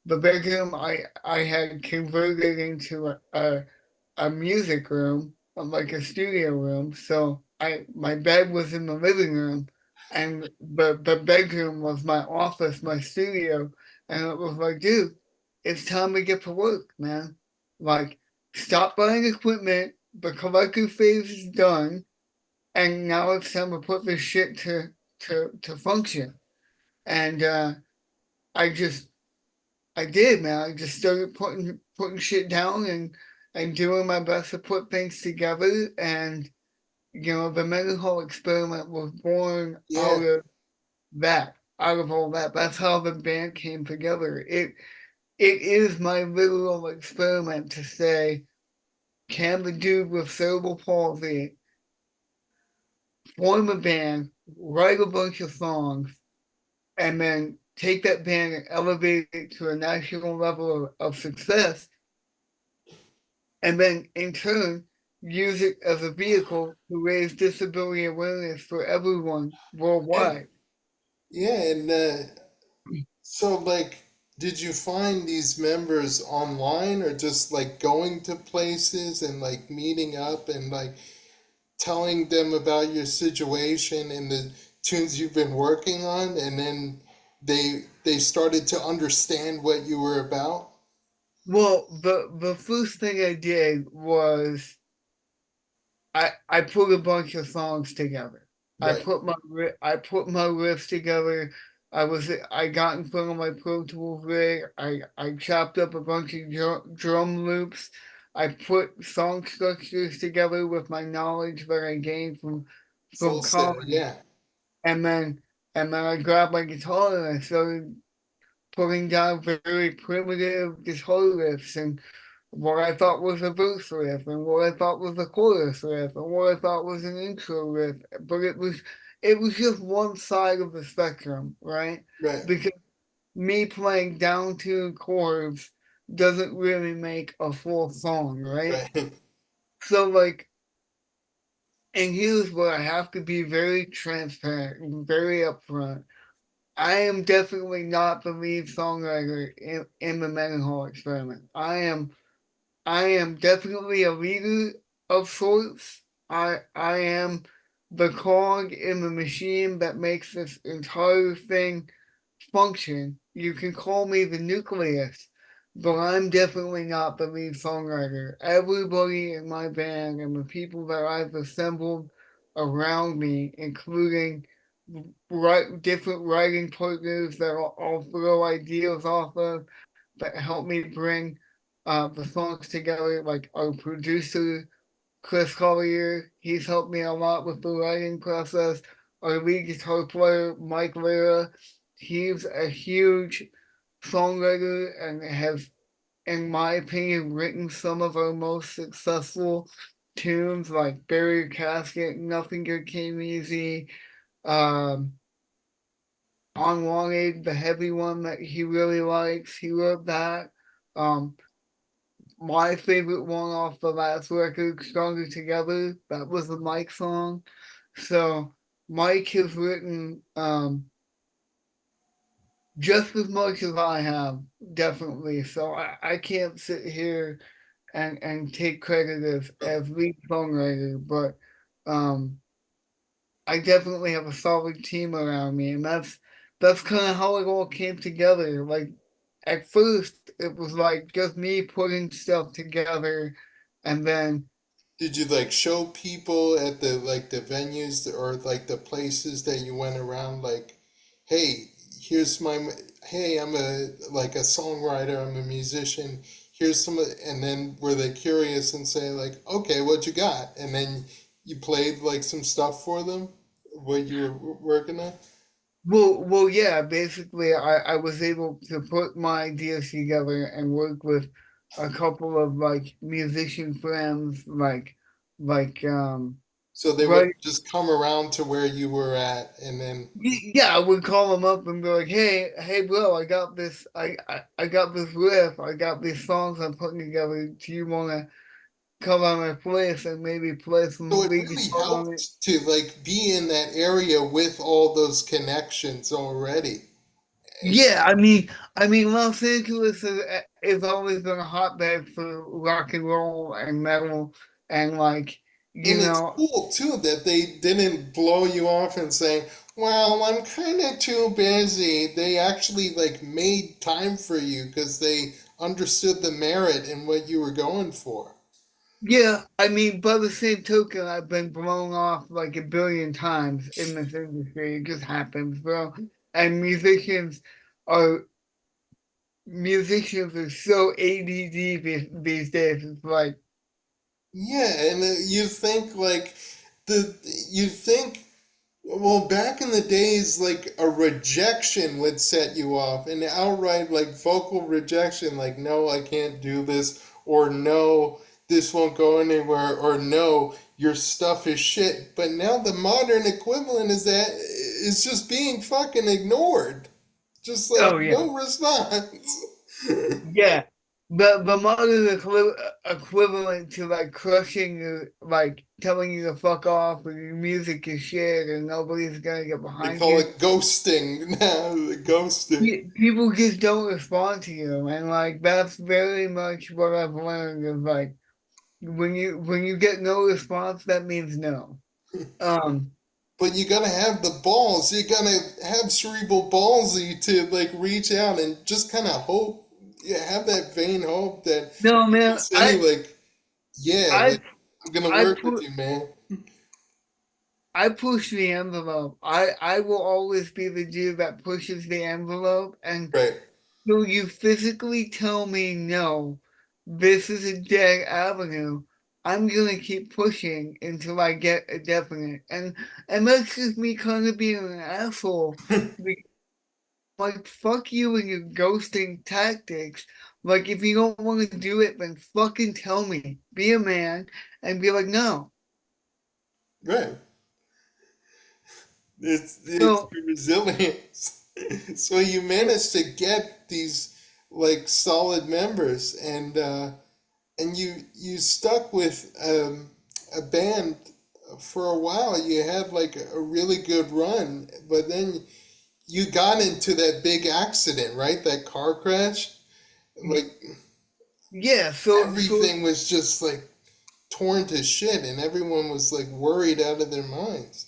the bedroom I had converted into a music room, like a studio room. So I my bed was in the living room, and the bedroom was my office, my studio, and it was like, dude, it's time to get to work, man. Like, stop buying equipment. The collector phase is done, and now it's time to put this shit to function. And I just I did, man. I just started putting shit down and doing my best to put things together. And the Mendenhall Experiment was born Yeah. out of all that. That's how the band came together. It is my literal experiment to say, can the dude with cerebral palsy form a band, write a bunch of songs, and then take that band and elevate it to a national level of success, and then in turn use it as a vehicle to raise disability awareness for everyone Yeah. worldwide. Yeah, and so like did you find these members online or just like going to places and like meeting up and like telling them about your situation and the tunes you've been working on and then they started to understand what you were about? Well, the first thing I did was I put a bunch of songs together. Right. I put my riffs together. I got in front of my Pro Tools rig. I chopped up a bunch of drum loops. I put song structures together with my knowledge that I gained from Full set. college, Yeah. and then I grabbed my guitar and I started putting down very primitive guitar riffs and what I thought was a verse riff and what I thought was a chorus riff and what I thought was an intro riff. But it was just one side of the spectrum, right? Right. Because me playing down tuned chords doesn't really make a full song, right? Right. So like, and here's where I have to be very transparent and very upfront. I am definitely not the lead songwriter in the Mendenhall Experiment. I am definitely a leader of sorts. I am the cog in the machine that makes this entire thing function. You can call me the nucleus, but I'm definitely not the lead songwriter. Everybody in my band and the people that I've assembled around me, including different writing partners that I'll throw ideas off of, that help me bring the songs together, like our producer Chris Collier. He's helped me a lot with the writing process. Our lead guitar player, Mike Lira, he's a huge songwriter and has, in my opinion, written some of our most successful tunes like Bury Your Casket, Nothing Good Came Easy, um, Unwanted, the heavy one that he really likes. He wrote that. Um, my favorite one off the last record, Stronger Together, that was the Mike song. So Mike has written just as much as I have, definitely. So I can't sit here and take credit as lead songwriter, but um, I definitely have a solid team around me, and that's kind of how it all came together. Like at first, it was like just me putting stuff together, and then Did you like show people at the like the venues or like the places that you went around like, hey, here's hey, I'm a like a songwriter, I'm a musician. Here's and then were they curious and say like, okay, what you got? And then you played like some stuff for them, what you were working on. yeah, basically, I was able to put my ideas together and work with a couple of like musician friends, like So they would right. just come around to where you were at, and then Yeah, I would call them up and be like, hey, bro, I got this, I got this riff, I got these songs I'm putting together. Do you want to come on my place and maybe play so some it lead really guitar on it? helped to like be in that area with all those connections already. Yeah, I mean, Los Angeles is always been a hotbed for rock and roll and metal, and like, you And it's know, cool too that they didn't blow you off and say, "Well, I'm kind of too busy." They actually like made time for you because they understood the merit in what you were going for. yeah, I mean, by the same token, I've been blown off like a billion times in this industry. It just happens, bro. And are musicians are so ADD these days. It's like, Yeah, and you think like the you think well, back in the days, like a rejection would set you off, an outright like vocal rejection, like no, I can't do this, or no, this won't go anywhere, or no, your stuff is shit. But now the modern equivalent is that it's just being fucking ignored, just like oh yeah, no response. yeah. The modern equivalent to like crushing you, like telling you to fuck off or your music is shit and nobody's gonna get They behind call you. it ghosting now, the ghosting. People just don't respond to you, and like that's very much what I've learned is like when you get no response, that means no. Um, But you gotta have the balls. You gotta have cerebral ballsy to like reach out and just kind of hope. Yeah, have that vain hope that no, people man, say like, "Yeah, I, like I'm gonna I work with put, you, man." I push the envelope. I will always be the dude that pushes the envelope, and Right. till you physically tell me no, this is a dead avenue. I'm gonna keep pushing until I get a definite, and that's just me kind of being an asshole. Like, fuck you and your ghosting tactics. Like, if you don't want to do it, then fucking tell me. Be a man and be like, no. Right. It's So, your resilience. So you managed to get these like solid members, and you stuck with a band for a while. You had like a really good run, but then you got into that big accident, right? That car crash. Y- Like Yeah, so everything was just like torn to shit, and everyone was like worried out of their minds.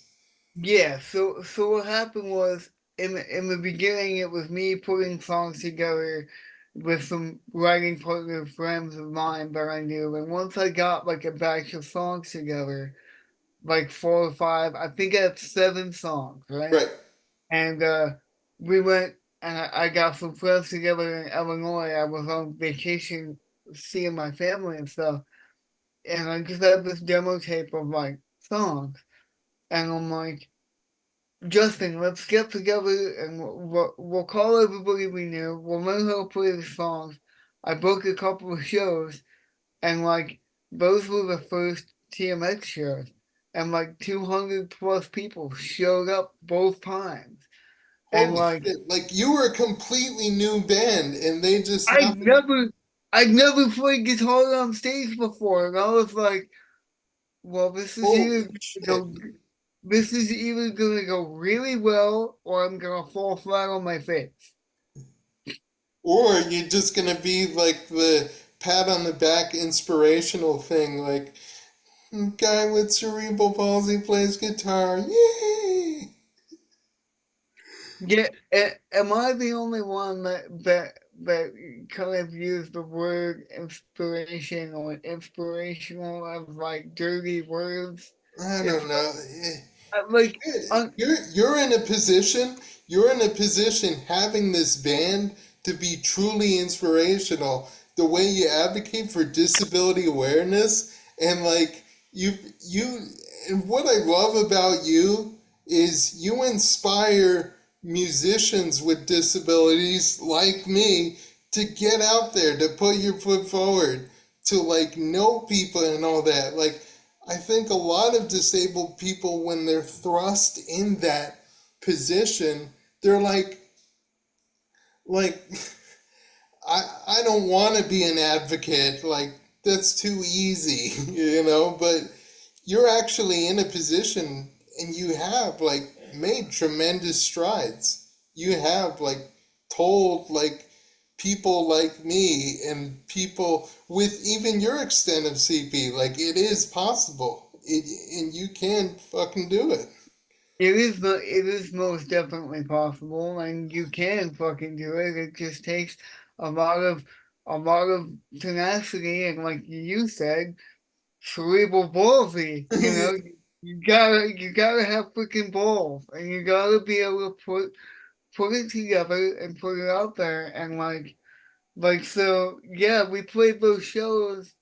yeah, so what happened was in the beginning it was me putting songs together with some writing partner friends of mine that I knew, and once I got like a batch of songs together, like 4 or 5, I think I had 7 songs, right? Right. And we went and I got some friends together in Illinois. I was on vacation seeing my family and stuff, and I just had this demo tape of like songs, and I'm like, Justin, let's get together and we'll call everybody we knew. We'll learn how to play the songs. I booked a couple of shows, and like those were the first TMX shows, and like 200 plus people showed up both times, and Holy like shit. Like you were a completely new band and they just I happened. never, I never played guitar on stage before, and I was like, well, Holy shit. this is either gonna go really well, or I'm gonna fall flat on my face. Or you're just gonna be like the pat on the back inspirational thing, like guy with cerebral palsy plays guitar. Yay! Yeah, am I the only one that kind of used the word inspiration or inspirational as like dirty words? I It's don't know. like You're in a position, you're in a position having this band to be truly inspirational. The way you advocate for disability awareness and like you and what I love about you is you inspire musicians with disabilities like me to get out there, to put your foot forward, to like know people and all that. Like I think a lot of disabled people, when they're thrust in that position, they're like, I don't want to be an advocate. Like, that's too easy, you know? But you're actually in a position and you have, like, made tremendous strides. You have, like, told, like, people like me and people with even your extent of CP, like, it is possible. And you can fucking do it. it is most definitely possible, and you can fucking do it. It just takes a lot of a lot of tenacity, and like you said, cerebral palsy. You gotta have freaking balls, and you gotta be able to put it together and put it out there, and like so. Yeah, we played those shows,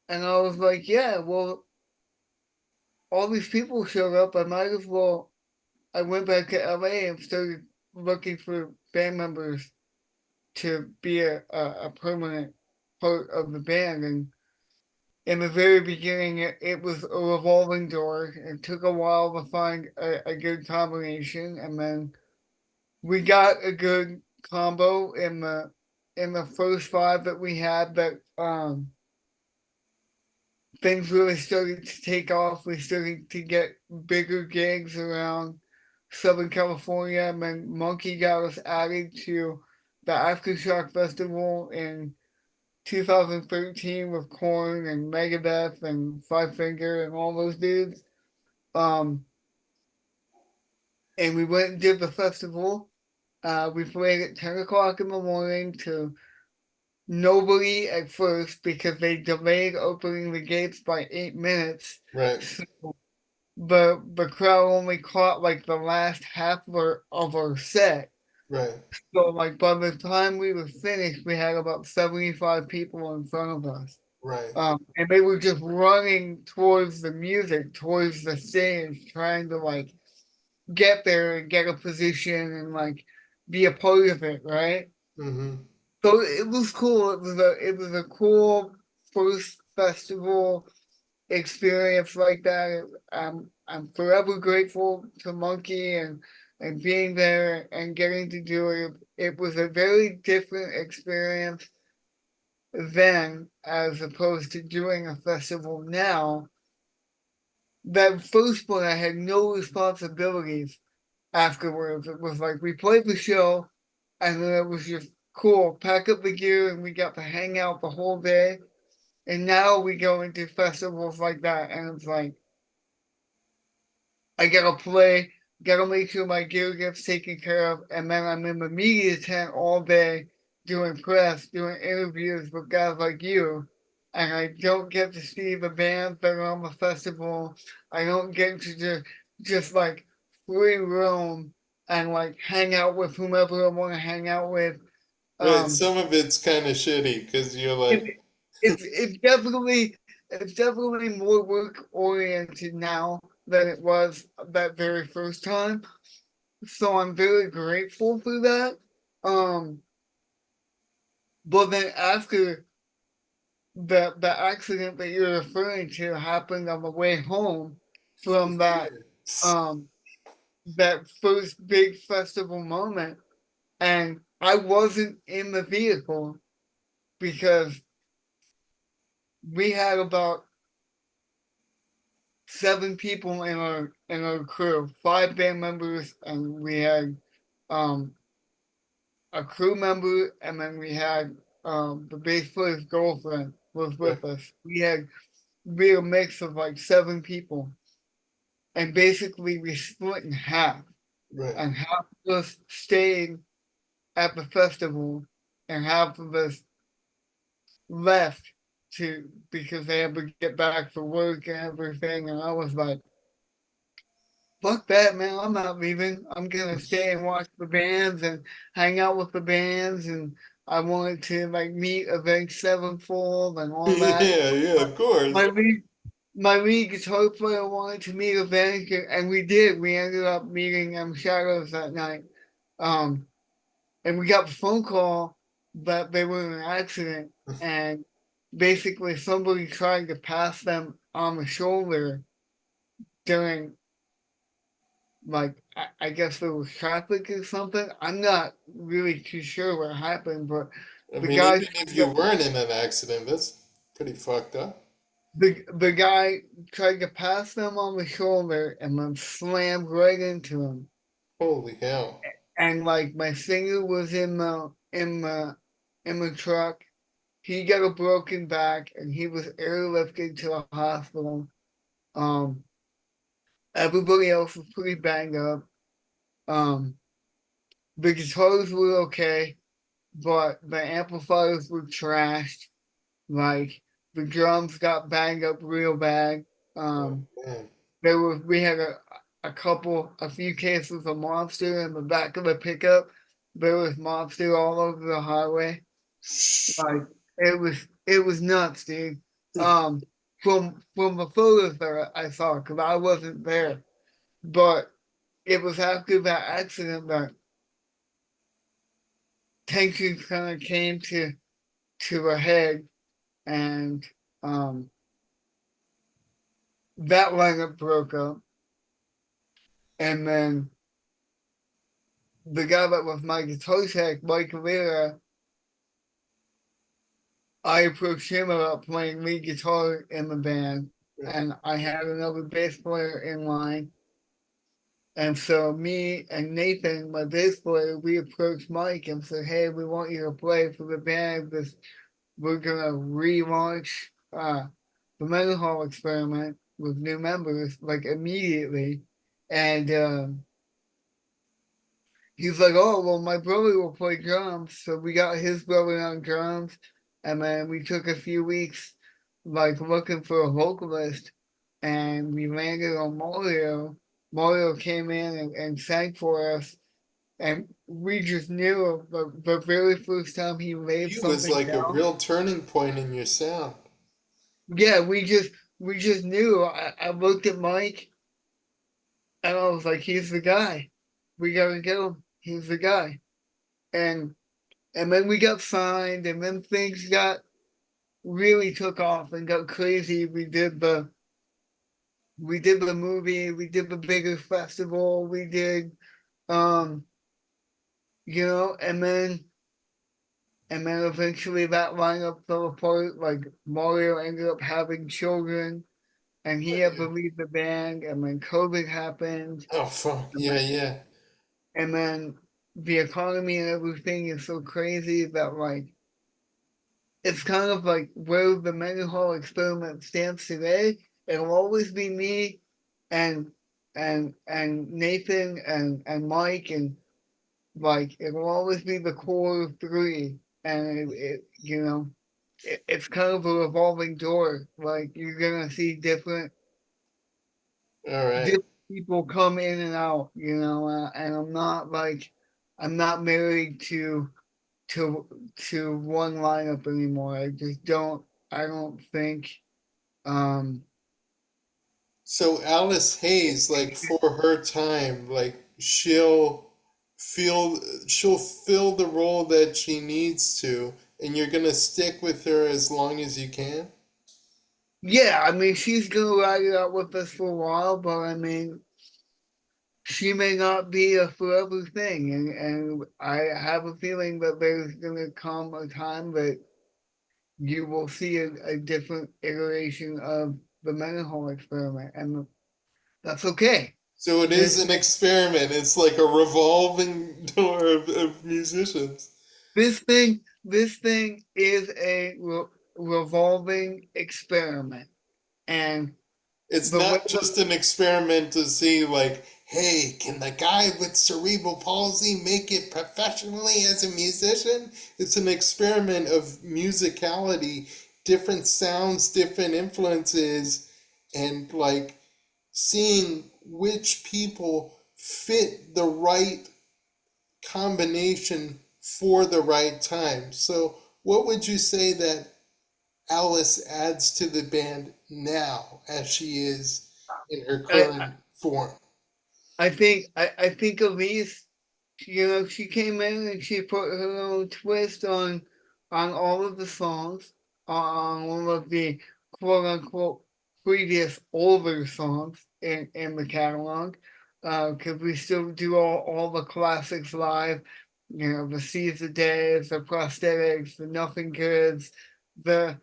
and I was like, yeah, well, all these people showed up. I might as well. I went back to LA and started looking for band members to be a permanent part of the band. And in the very beginning, it was a revolving door. It took a while to find a good combination, and then we got a good combo in the first 5 that we had. That things really started to take off. We started to get bigger gigs around Southern California, and then Monkey got us added to the Aftershock Festival in 2013 with Korn and Megadeth and Five Finger and all those dudes. Um, and we went and did the festival. We played at 10 o'clock in the morning to nobody at first because they delayed opening the gates by 8 minutes. Right, So the crowd only caught like the last half of our set. right, So like by the time we were finished, we had about 75 people in front of us. right. And they were just running towards the music, towards the stage, trying to like get there and get a position and like be a part of it, right? Mm-hmm. So it was cool. It was a cool first festival experience like that. I'm forever grateful to Monkey and being there and getting to do it. It was a very different experience then as opposed to doing a festival now. That first one I had no responsibilities. afterwards. It was like we played the show, and then it was just cool. Pack up the gear, and we got to hang out the whole day. And now we go into festivals like that, and it's like I gotta play, gotta make sure my gear gets taken care of, and then I'm in the media tent all day doing press, doing interviews with guys like you, and I don't get to see the bands that are on the festival. I don't get to just like free roam and like hang out with whomever I want to hang out with. Right, Um, some of it's kind of shitty because you're it, like, it's definitely more work oriented now than it was that very first time. So I'm very grateful for that. Um, but then after the accident that you're referring to happened on the way home from um that first big festival moment, and I wasn't in the vehicle because we had about 7 people in our crew, 5 band members, and we had um a crew member, and then we had the bass player's girlfriend was right, with us. We had a mix of like 7 people, and basically we split in half, right. and half of us stayed at the festival, and half of us left to because they had to get back for work and everything. And I was like, fuck that, man. I'm not leaving. I'm gonna stay and watch the bands and hang out with the bands. And I wanted to like meet Avenged Sevenfold and all that. Yeah, yeah, of course. My lead, my lead guitar player wanted to meet Avenged, and we did. We ended up meeting Shadows that night. Um, and we got the phone call that they were in an accident, and basically somebody tried to pass them on the shoulder during like I guess there was traffic or something. I'm not really too sure what happened, but I the mean, guy even if you weren't in an accident, that's pretty fucked up. the guy tried to pass them on the shoulder and then slammed right into him. Holy hell. And like my singer was in the truck. He got a broken back and he was airlifted to a hospital. Um, Everybody else was pretty banged up. Um, the guitars were okay, but the amplifiers were trashed. Like the drums got banged up real bad. Oh, Um, man. we had a few cases of monster in the back of the pickup. There was monster all over the highway. Like it was nuts, dude. Um, from the photos that I saw, because I wasn't there, but it was after that accident that tensions kind of came to a head, and um, that lineup broke up, and then the guy that was my guitar tech, Mike Rivera, I approached him about playing lead guitar in the band, Right. and I had another bass player in line. And so me and Nathan, my bass player, we approached Mike and said, "Hey, we want you to play for the band because we're gonna relaunch the Mendenhall Experiment with new members like immediately." And he's like, "Oh, well, my brother will play drums." So we got his brother on drums, and then we took a few weeks like looking for a vocalist, and we landed on Mario. Mario came in and sang for us, and we just knew the very first time he laid He was something like a down. real turning point in your sound. Yeah, we just knew. I looked at Mike and I was like, "He's the guy. We gotta get him. He's the guy." And and then we got signed, and then things got really took off and got crazy. We did the movie, we did the bigger festival, we did um and then eventually that lineup fell apart. Like Mario ended up having children, and he had to leave the band, and then COVID happened. Oh, fuck. And Yeah, then, yeah. and then the economy and everything is so crazy that like it's kind of like where the Mendenhall Experiment stands today. It'll always be me and and Nathan and Mike, and like it'll always be the core three, and it's kind of a revolving door. Like you're gonna see All right. different people come in and out, and I'm not married to to one lineup anymore. I don't think um So Alice Hayes, like for her time, like feel she'll fill the role that she needs to, and you're gonna stick with her as long as you can. yeah, I mean she's gonna ride it out with us for a while, but I mean she may not be a forever thing, and I have a feeling that there's gonna come a time that you will see a different iteration of the Mendenhall experiment, and that's okay. So it is This an experiment. It's like a revolving door of musicians. this thing is a revolving experiment, and It's the way not just an experiment to see, like, hey, can the guy with cerebral palsy make it professionally as a musician? It's an experiment of musicality, different sounds, different influences, and like seeing which people fit the right combination for the right time. So, what would you say that Alice adds to the band now as she is in her I, current form? I think Elise, she came in and she put her own twist on all of the songs, on all of the quote unquote previous older songs in the catalog, because we still do all the classics live, the Seas of Days, the prosthetics, the Nothing Goods, the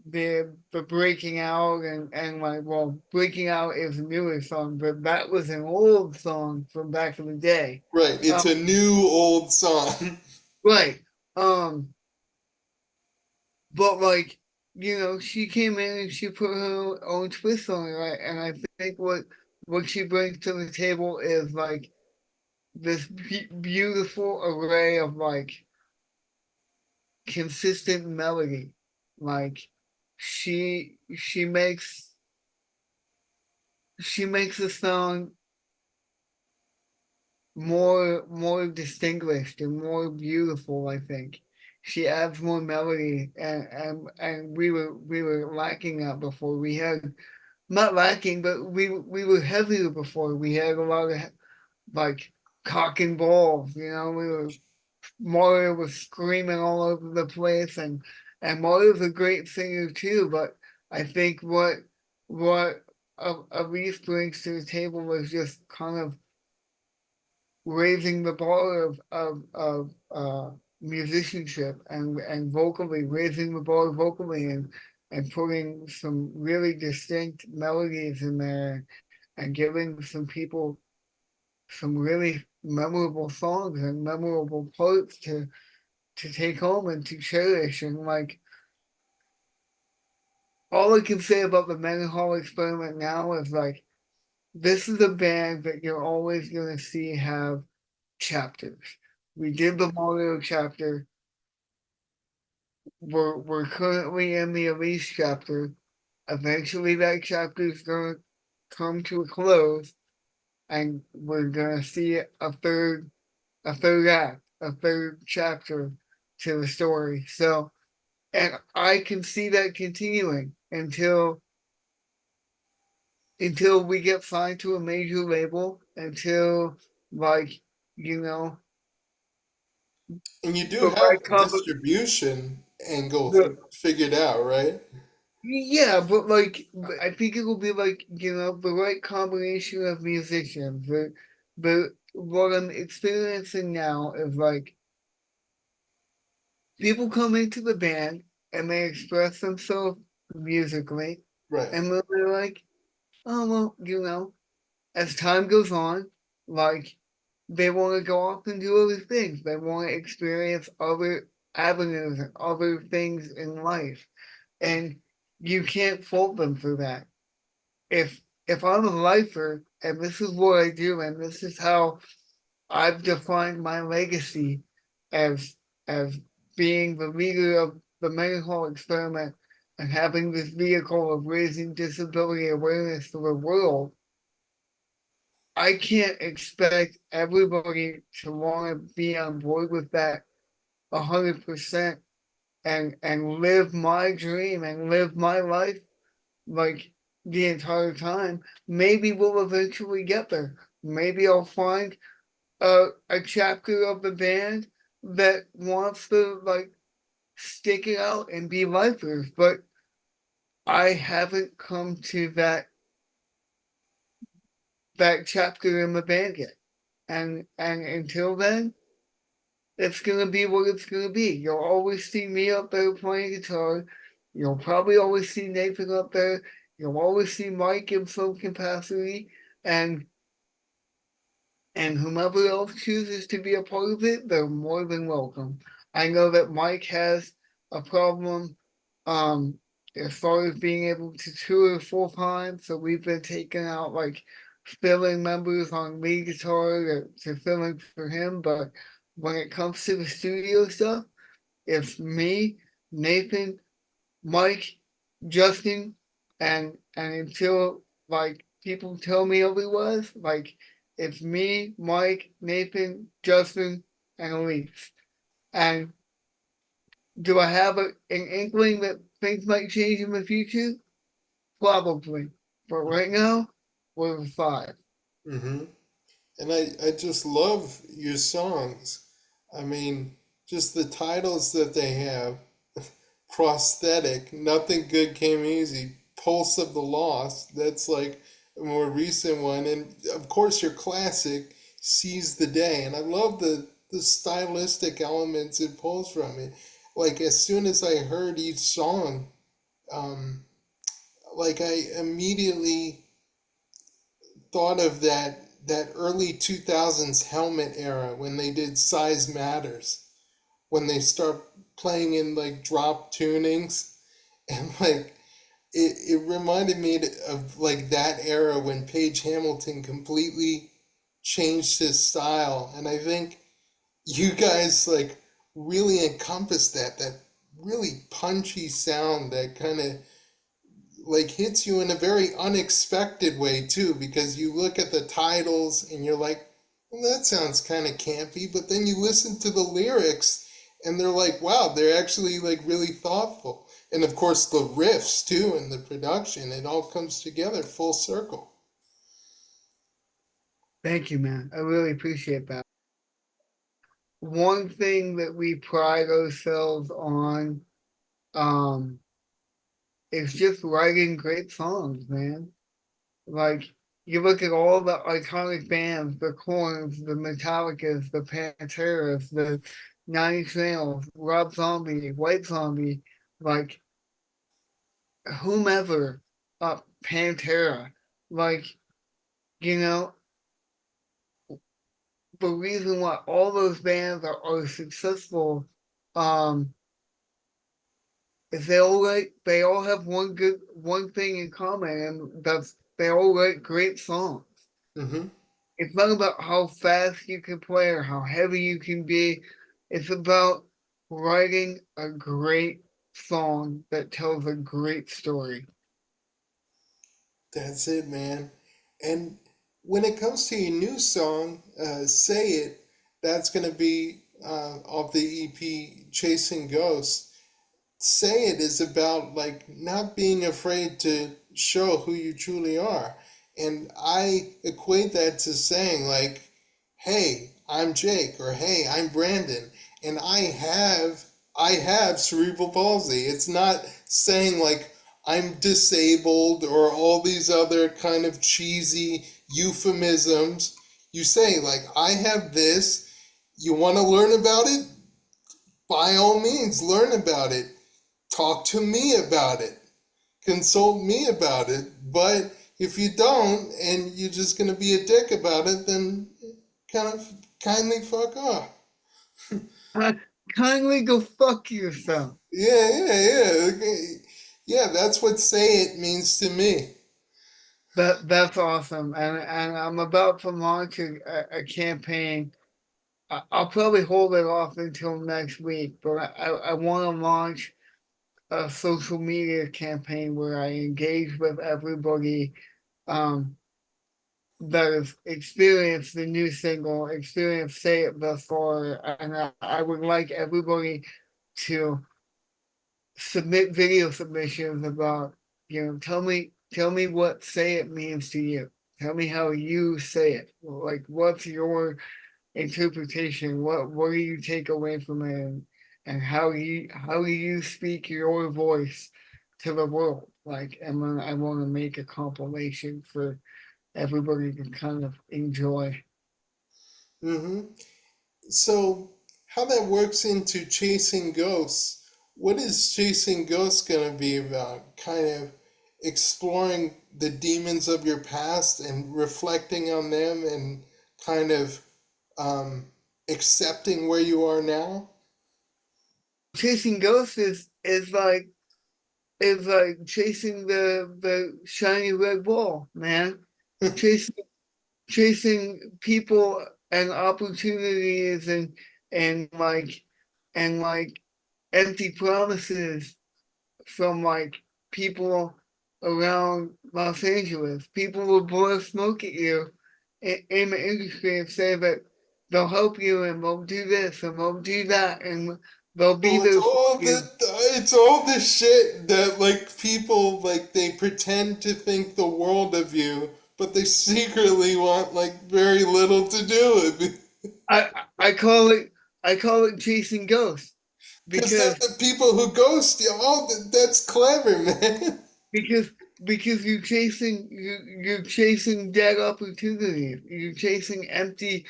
the breaking out, and like, well, breaking out is a newer song, but that was an old song from back in the day. Right, um it's a new old song. right. um but like, she came in and she put her own twist on it, right? And I think what she brings to the table is like this beautiful array of like consistent melody. Like she makes the song more distinguished and more beautiful. I think she adds more melody, and we were lacking that before. We had not lacking, but we were heavier before. We had a lot of like cock and balls. We were Mario was screaming all over the place, and Mario's a great singer too. But I think what Elise brings to the table was just kind of raising the bar of musicianship, and vocally raising the bar vocally, and putting some really distinct melodies in there, and giving some people some really memorable songs and memorable parts to take home and to cherish. And like, all I can say about the Mendenhall Experiment now is like, this is a band that you're always going to see have chapters. We did the Mario chapter. We're currently in the Elise chapter. Eventually, that chapter is going to come to a close, and we're going to see a third act, a third chapter to the story. So, and I can see that continuing until we get signed to a major label, until like, you know And you do the have right a distribution angle the figured out, right? yeah, but like, I think it will be like, the right combination of musicians. But what I'm experiencing now is like, people come into the band and they express themselves musically, Right. and then they're like, oh well, as time goes on, like, They want to go off and do other things. They want to experience other avenues and other things in life. And you can't fault them for that. If I'm a lifer and this is what I do and this is how I've defined my legacy as as being the leader of the Mendenhall Experiment and having this vehicle of raising disability awareness to the world, I can't expect everybody to want to be on board with that 100% and live my dream and live my life like the entire time. Maybe we'll eventually get there. Maybe I'll find a chapter of the band that wants to like stick it out and be lifers, but I haven't come to that chapter in the band yet. And until then, it's gonna be what it's gonna be. You'll always see me up there playing guitar. You'll probably always see Nathan up there. You'll always see Mike in some capacity, and and whomever else chooses to be a part of it, they're more than welcome. I know that Mike has a problem um, as far as being able to tour full time, so we've been taking out like filling members on lead guitar to fill in for him. But when it comes to the studio stuff, it's me, Nathan, Mike, Justin, and until like people tell me otherwise, like it's me, Mike, Nathan, Justin, and Elise. And do I have an inkling that things might change in the future? Probably. But right now, we're five. Mm-hmm. And I just love your songs. I mean, just the titles that they have: Prosthetic, Nothing Good Came Easy, Pulse of the Lost. That's like a more recent one. And of course, your classic, Seize the Day. And I love the stylistic elements it pulls from it. Like, as soon as I heard each song, um, like, I immediately thought of that early 2000s Helmet era when they did Size Matters, when they start playing in like drop tunings, and like it reminded me of like that era when Page Hamilton completely changed his style. And I think you guys like really encompass that really punchy sound that kind of like hits you in a very unexpected way too, because you look at the titles and you're like, well, that sounds kind of campy, but then you listen to the lyrics and they're like, wow, they're actually like really thoughtful. And of course the riffs too and the production, it all comes together full circle. Thank you, man. I really appreciate that. One thing that we pride ourselves on um, is just writing great songs, man. Like you look at all the iconic bands, the Corns, the Metallicas, the Panteras, the Nine Inch Nails, Rob Zombie, White Zombie, like whomever, Pantera, like you know the reason why all those bands are successful, um, is they all have one thing in common, and that's they all write great songs. Mm-hmm. It's not about how fast you can play or how heavy you can be. It's about writing a great song that tells a great story. That's it, man. And when it comes to your new song, Say It, that's going to be off the EP Chasing Ghosts. Say It is about like not being afraid to show who you truly are. And I equate that to saying like, hey, I'm Jake, or hey, I'm Brandon, and I have cerebral palsy. It's not saying like I'm disabled or all these other kind of cheesy euphemisms. You say like I have this, you want to learn about it? By all means, learn about it. Talk to me about it. Consult me about it. But if you don't and you're just going to be a dick about it, then kind of kindly fuck off. Uh, kindly go fuck yourself. Yeah, yeah, yeah. Okay. Yeah, that's what say it means to me. That's awesome, and I'm about to launch a campaign. I'll probably hold it off until next week, but I want to launch a social media campaign where I engage with everybody um, that has experienced the new single, experienced Say It thus far, and I would like everybody to submit video submissions about, tell me what Say It means to you. Tell me how you say it. Like, what's your interpretation? What do you take away from it, and how do you speak your voice to the world? Like, and then I want to make a compilation for everybody to kind of enjoy. Hmm. So, how that works into chasing ghosts? What is chasing ghosts gonna be about? Kind of exploring the demons of your past and reflecting on them and kind of um, accepting where you are now? Chasing ghosts is like chasing the shiny red ball, man. Chasing people and opportunities and like and like empty promises from like people around Los Angeles. People will blow smoke at you in the industry and say that they'll help you and they'll do this and they'll do that and they'll be Well, it's there for all you. the shit that like people like they pretend to think the world of you, but they secretly want like very little to do with it. I I call it I call it chasing ghosts Because they're because the people who ghost you. Oh, that's clever, man. because because you're chasing dead opportunities. You're chasing empty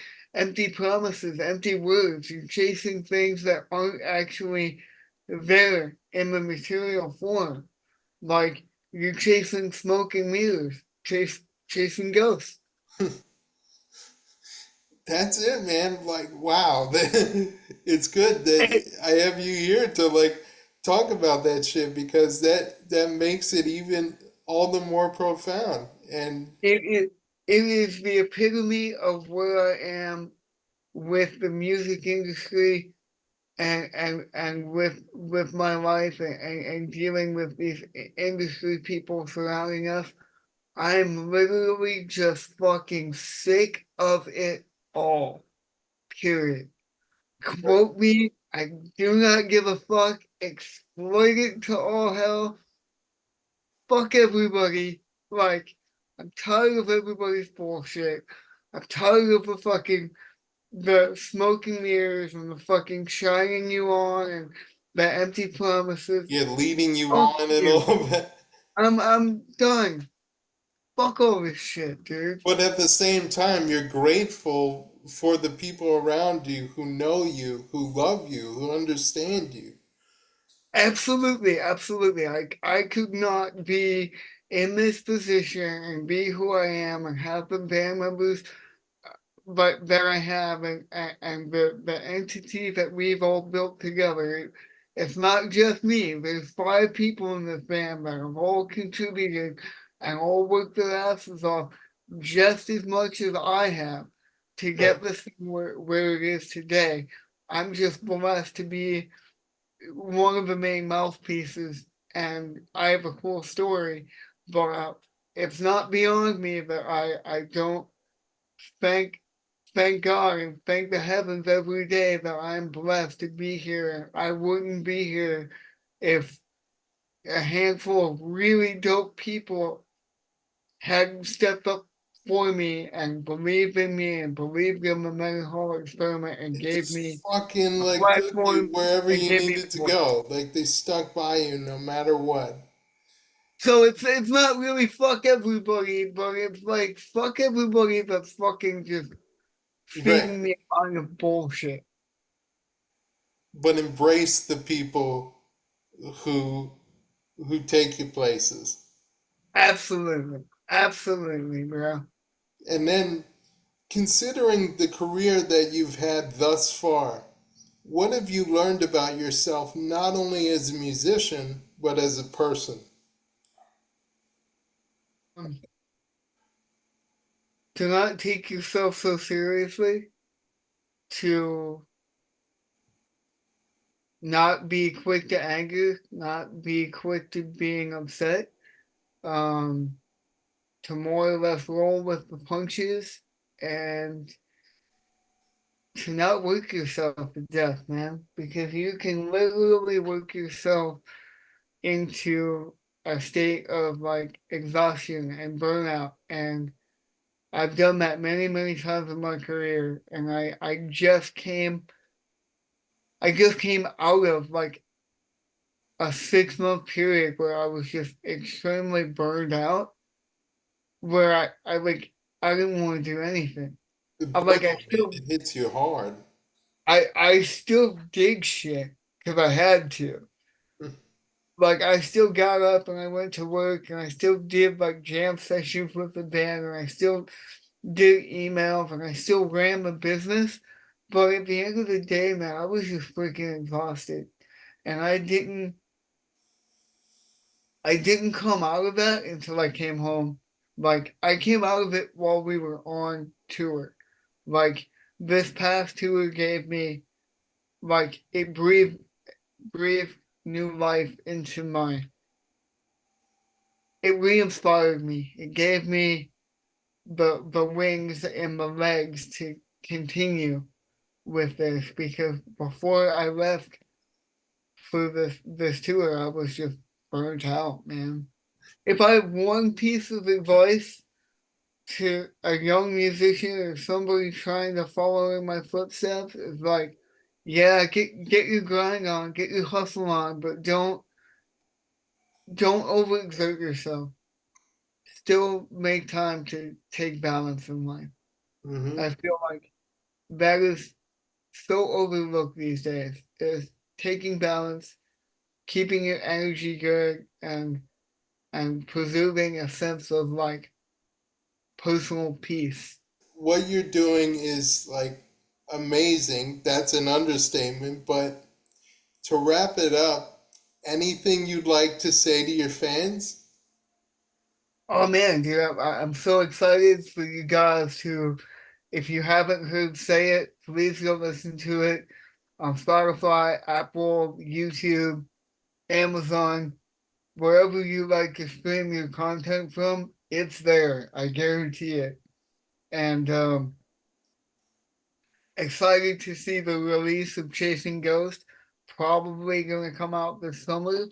promises, empty words. You're chasing things that aren't actually there in the material form. Like you're chasing smoke and mirrors, chasing ghosts. That's it, man. Like, wow. It's good It, that I have you here to like talk about that shit because that makes it even all the more profound. And it it is the epitome of where I am with the music industry and with my life and dealing with these industry people surrounding us. I'm literally just fucking sick of it all. Period. Quote me. I do not give a fuck. Exploit it to all hell. Fuck everybody. Like, I'm tired of everybody's bullshit. I'm tired of the smoke and mirrors and the fucking shining you on and the empty promises. yeah, leading you Fuck on and you. all that. I'm done. Fuck all this shit, dude. But at the same time, you're grateful for the people around you who know you, who love you, who understand you. Absolutely, absolutely. I could not be in this position and be who I am and have the band members but that I have and the entity that we've all built together. It's not just me. There's five people in this band that have all contributed and all worked their asses off just as much as I have to Right. get this thing where it is today. I'm just blessed to be one of the main mouthpieces, and I have a cool story, but it's not beyond me that I don't thank thank God and thank the heavens every day that I'm blessed to be here. I wouldn't be here if a handful of really dope people hadn't stepped up for me and believed in me and believed in the Mendenhall Experiment and And gave me just fucking a like took you platform wherever and you gave me needed a to voice. go. Like they stuck by you no matter what. So it's not really fuck everybody, but it's like fuck everybody that's fucking just Right. feeding me on the bullshit. But embrace the people who who take you places. Absolutely. Absolutely, bro. And then Considering the career that you've had thus far, what have you learned about yourself not only as a musician, but as a person? Um, to not take yourself so seriously, to not be quick to anger, not be quick to being upset, um, to more or less roll with the punches, and to not work yourself to death, man, because you can literally work yourself into a state of like exhaustion and burnout. And I've done that many, many times in my career. And I just came out of like a 6 month period where I was just extremely burned out, where I didn't want to do anything. The I'm like, I burnout still, it hits you hard. I still did shit because I had to. Like I still got up and I went to work and I still did like jam sessions with the band and I still did emails and I still ran the business. But at the end of the day, man, I was just freaking exhausted. And I didn't come out of that until I came home. Like I came out of it while we were on tour. Like this past tour gave me like it breathed new life into my it re-inspired me. It gave me the wings and the legs to continue with this because before I left for this tour, I was just burnt out, man. If I have one piece of advice to a young musician or somebody trying to follow in my footsteps, it's like, yeah, get your grind on, get your hustle on, but don't overexert yourself. Still make time to take balance in life. Hmm. I feel like that is so overlooked these days is taking balance, keeping your energy good, and preserving a sense of like personal peace. What you're doing is like amazing. That's an understatement. But to wrap it up, anything you'd like to say to your fans? Oh man, dude, I'm so excited for you guys to. If you haven't heard Say It, please go listen to it on Spotify, Apple, YouTube, Amazon, wherever you like to stream your content from. It's there. I guarantee it. And excited to see the release of Chasing Ghost. Probably going to come out this summer.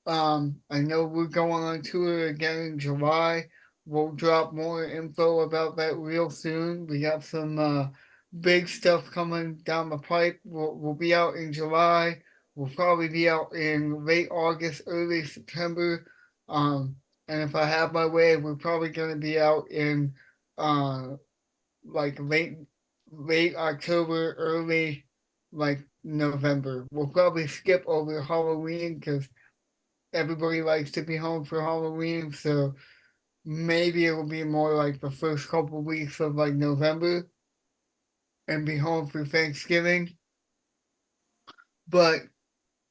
I know we're going on tour again in July. We'll drop more info about that real soon. We got some big stuff coming down the pipe. We'll be out in July. We'll probably be out in late August, early September. And if I have my way, we're probably going to be out in uh, like late October, early like November. We'll probably skip over Halloween because everybody likes to be home for Halloween. So maybe it'll be more like the first couple weeks of like November and be home for Thanksgiving. But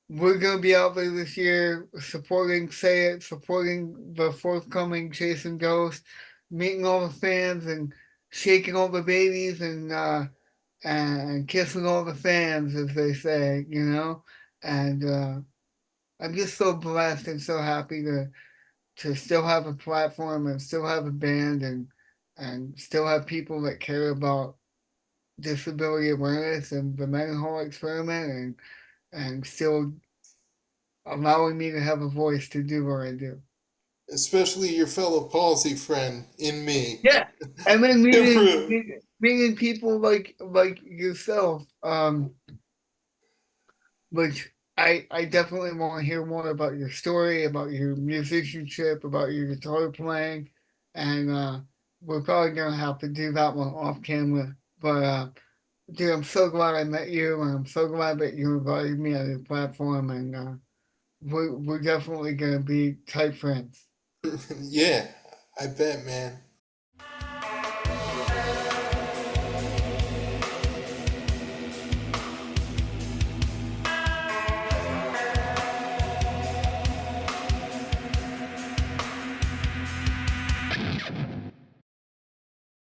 we're gonna be out there this year supporting Say It, supporting the forthcoming Chasing Ghost, meeting all the fans and shaking all the babies and kissing all the fans, as they say, you know. And I'm just so blessed and so happy to still have a platform and still have a band and still have people that care about disability awareness and the Mendenhall Experiment and still allowing me to have a voice to do what I do. Especially your fellow palsy friend in me. Yeah, and then Improve. meeting people like yourself, which I definitely want to hear more about your story, about your musicianship, about your guitar playing, and we're probably gonna have to do that one off camera. But dude, I'm so glad I met you, and I'm so glad that you invited me on your platform, and we're definitely gonna be tight friends. Yeah, I bet, man.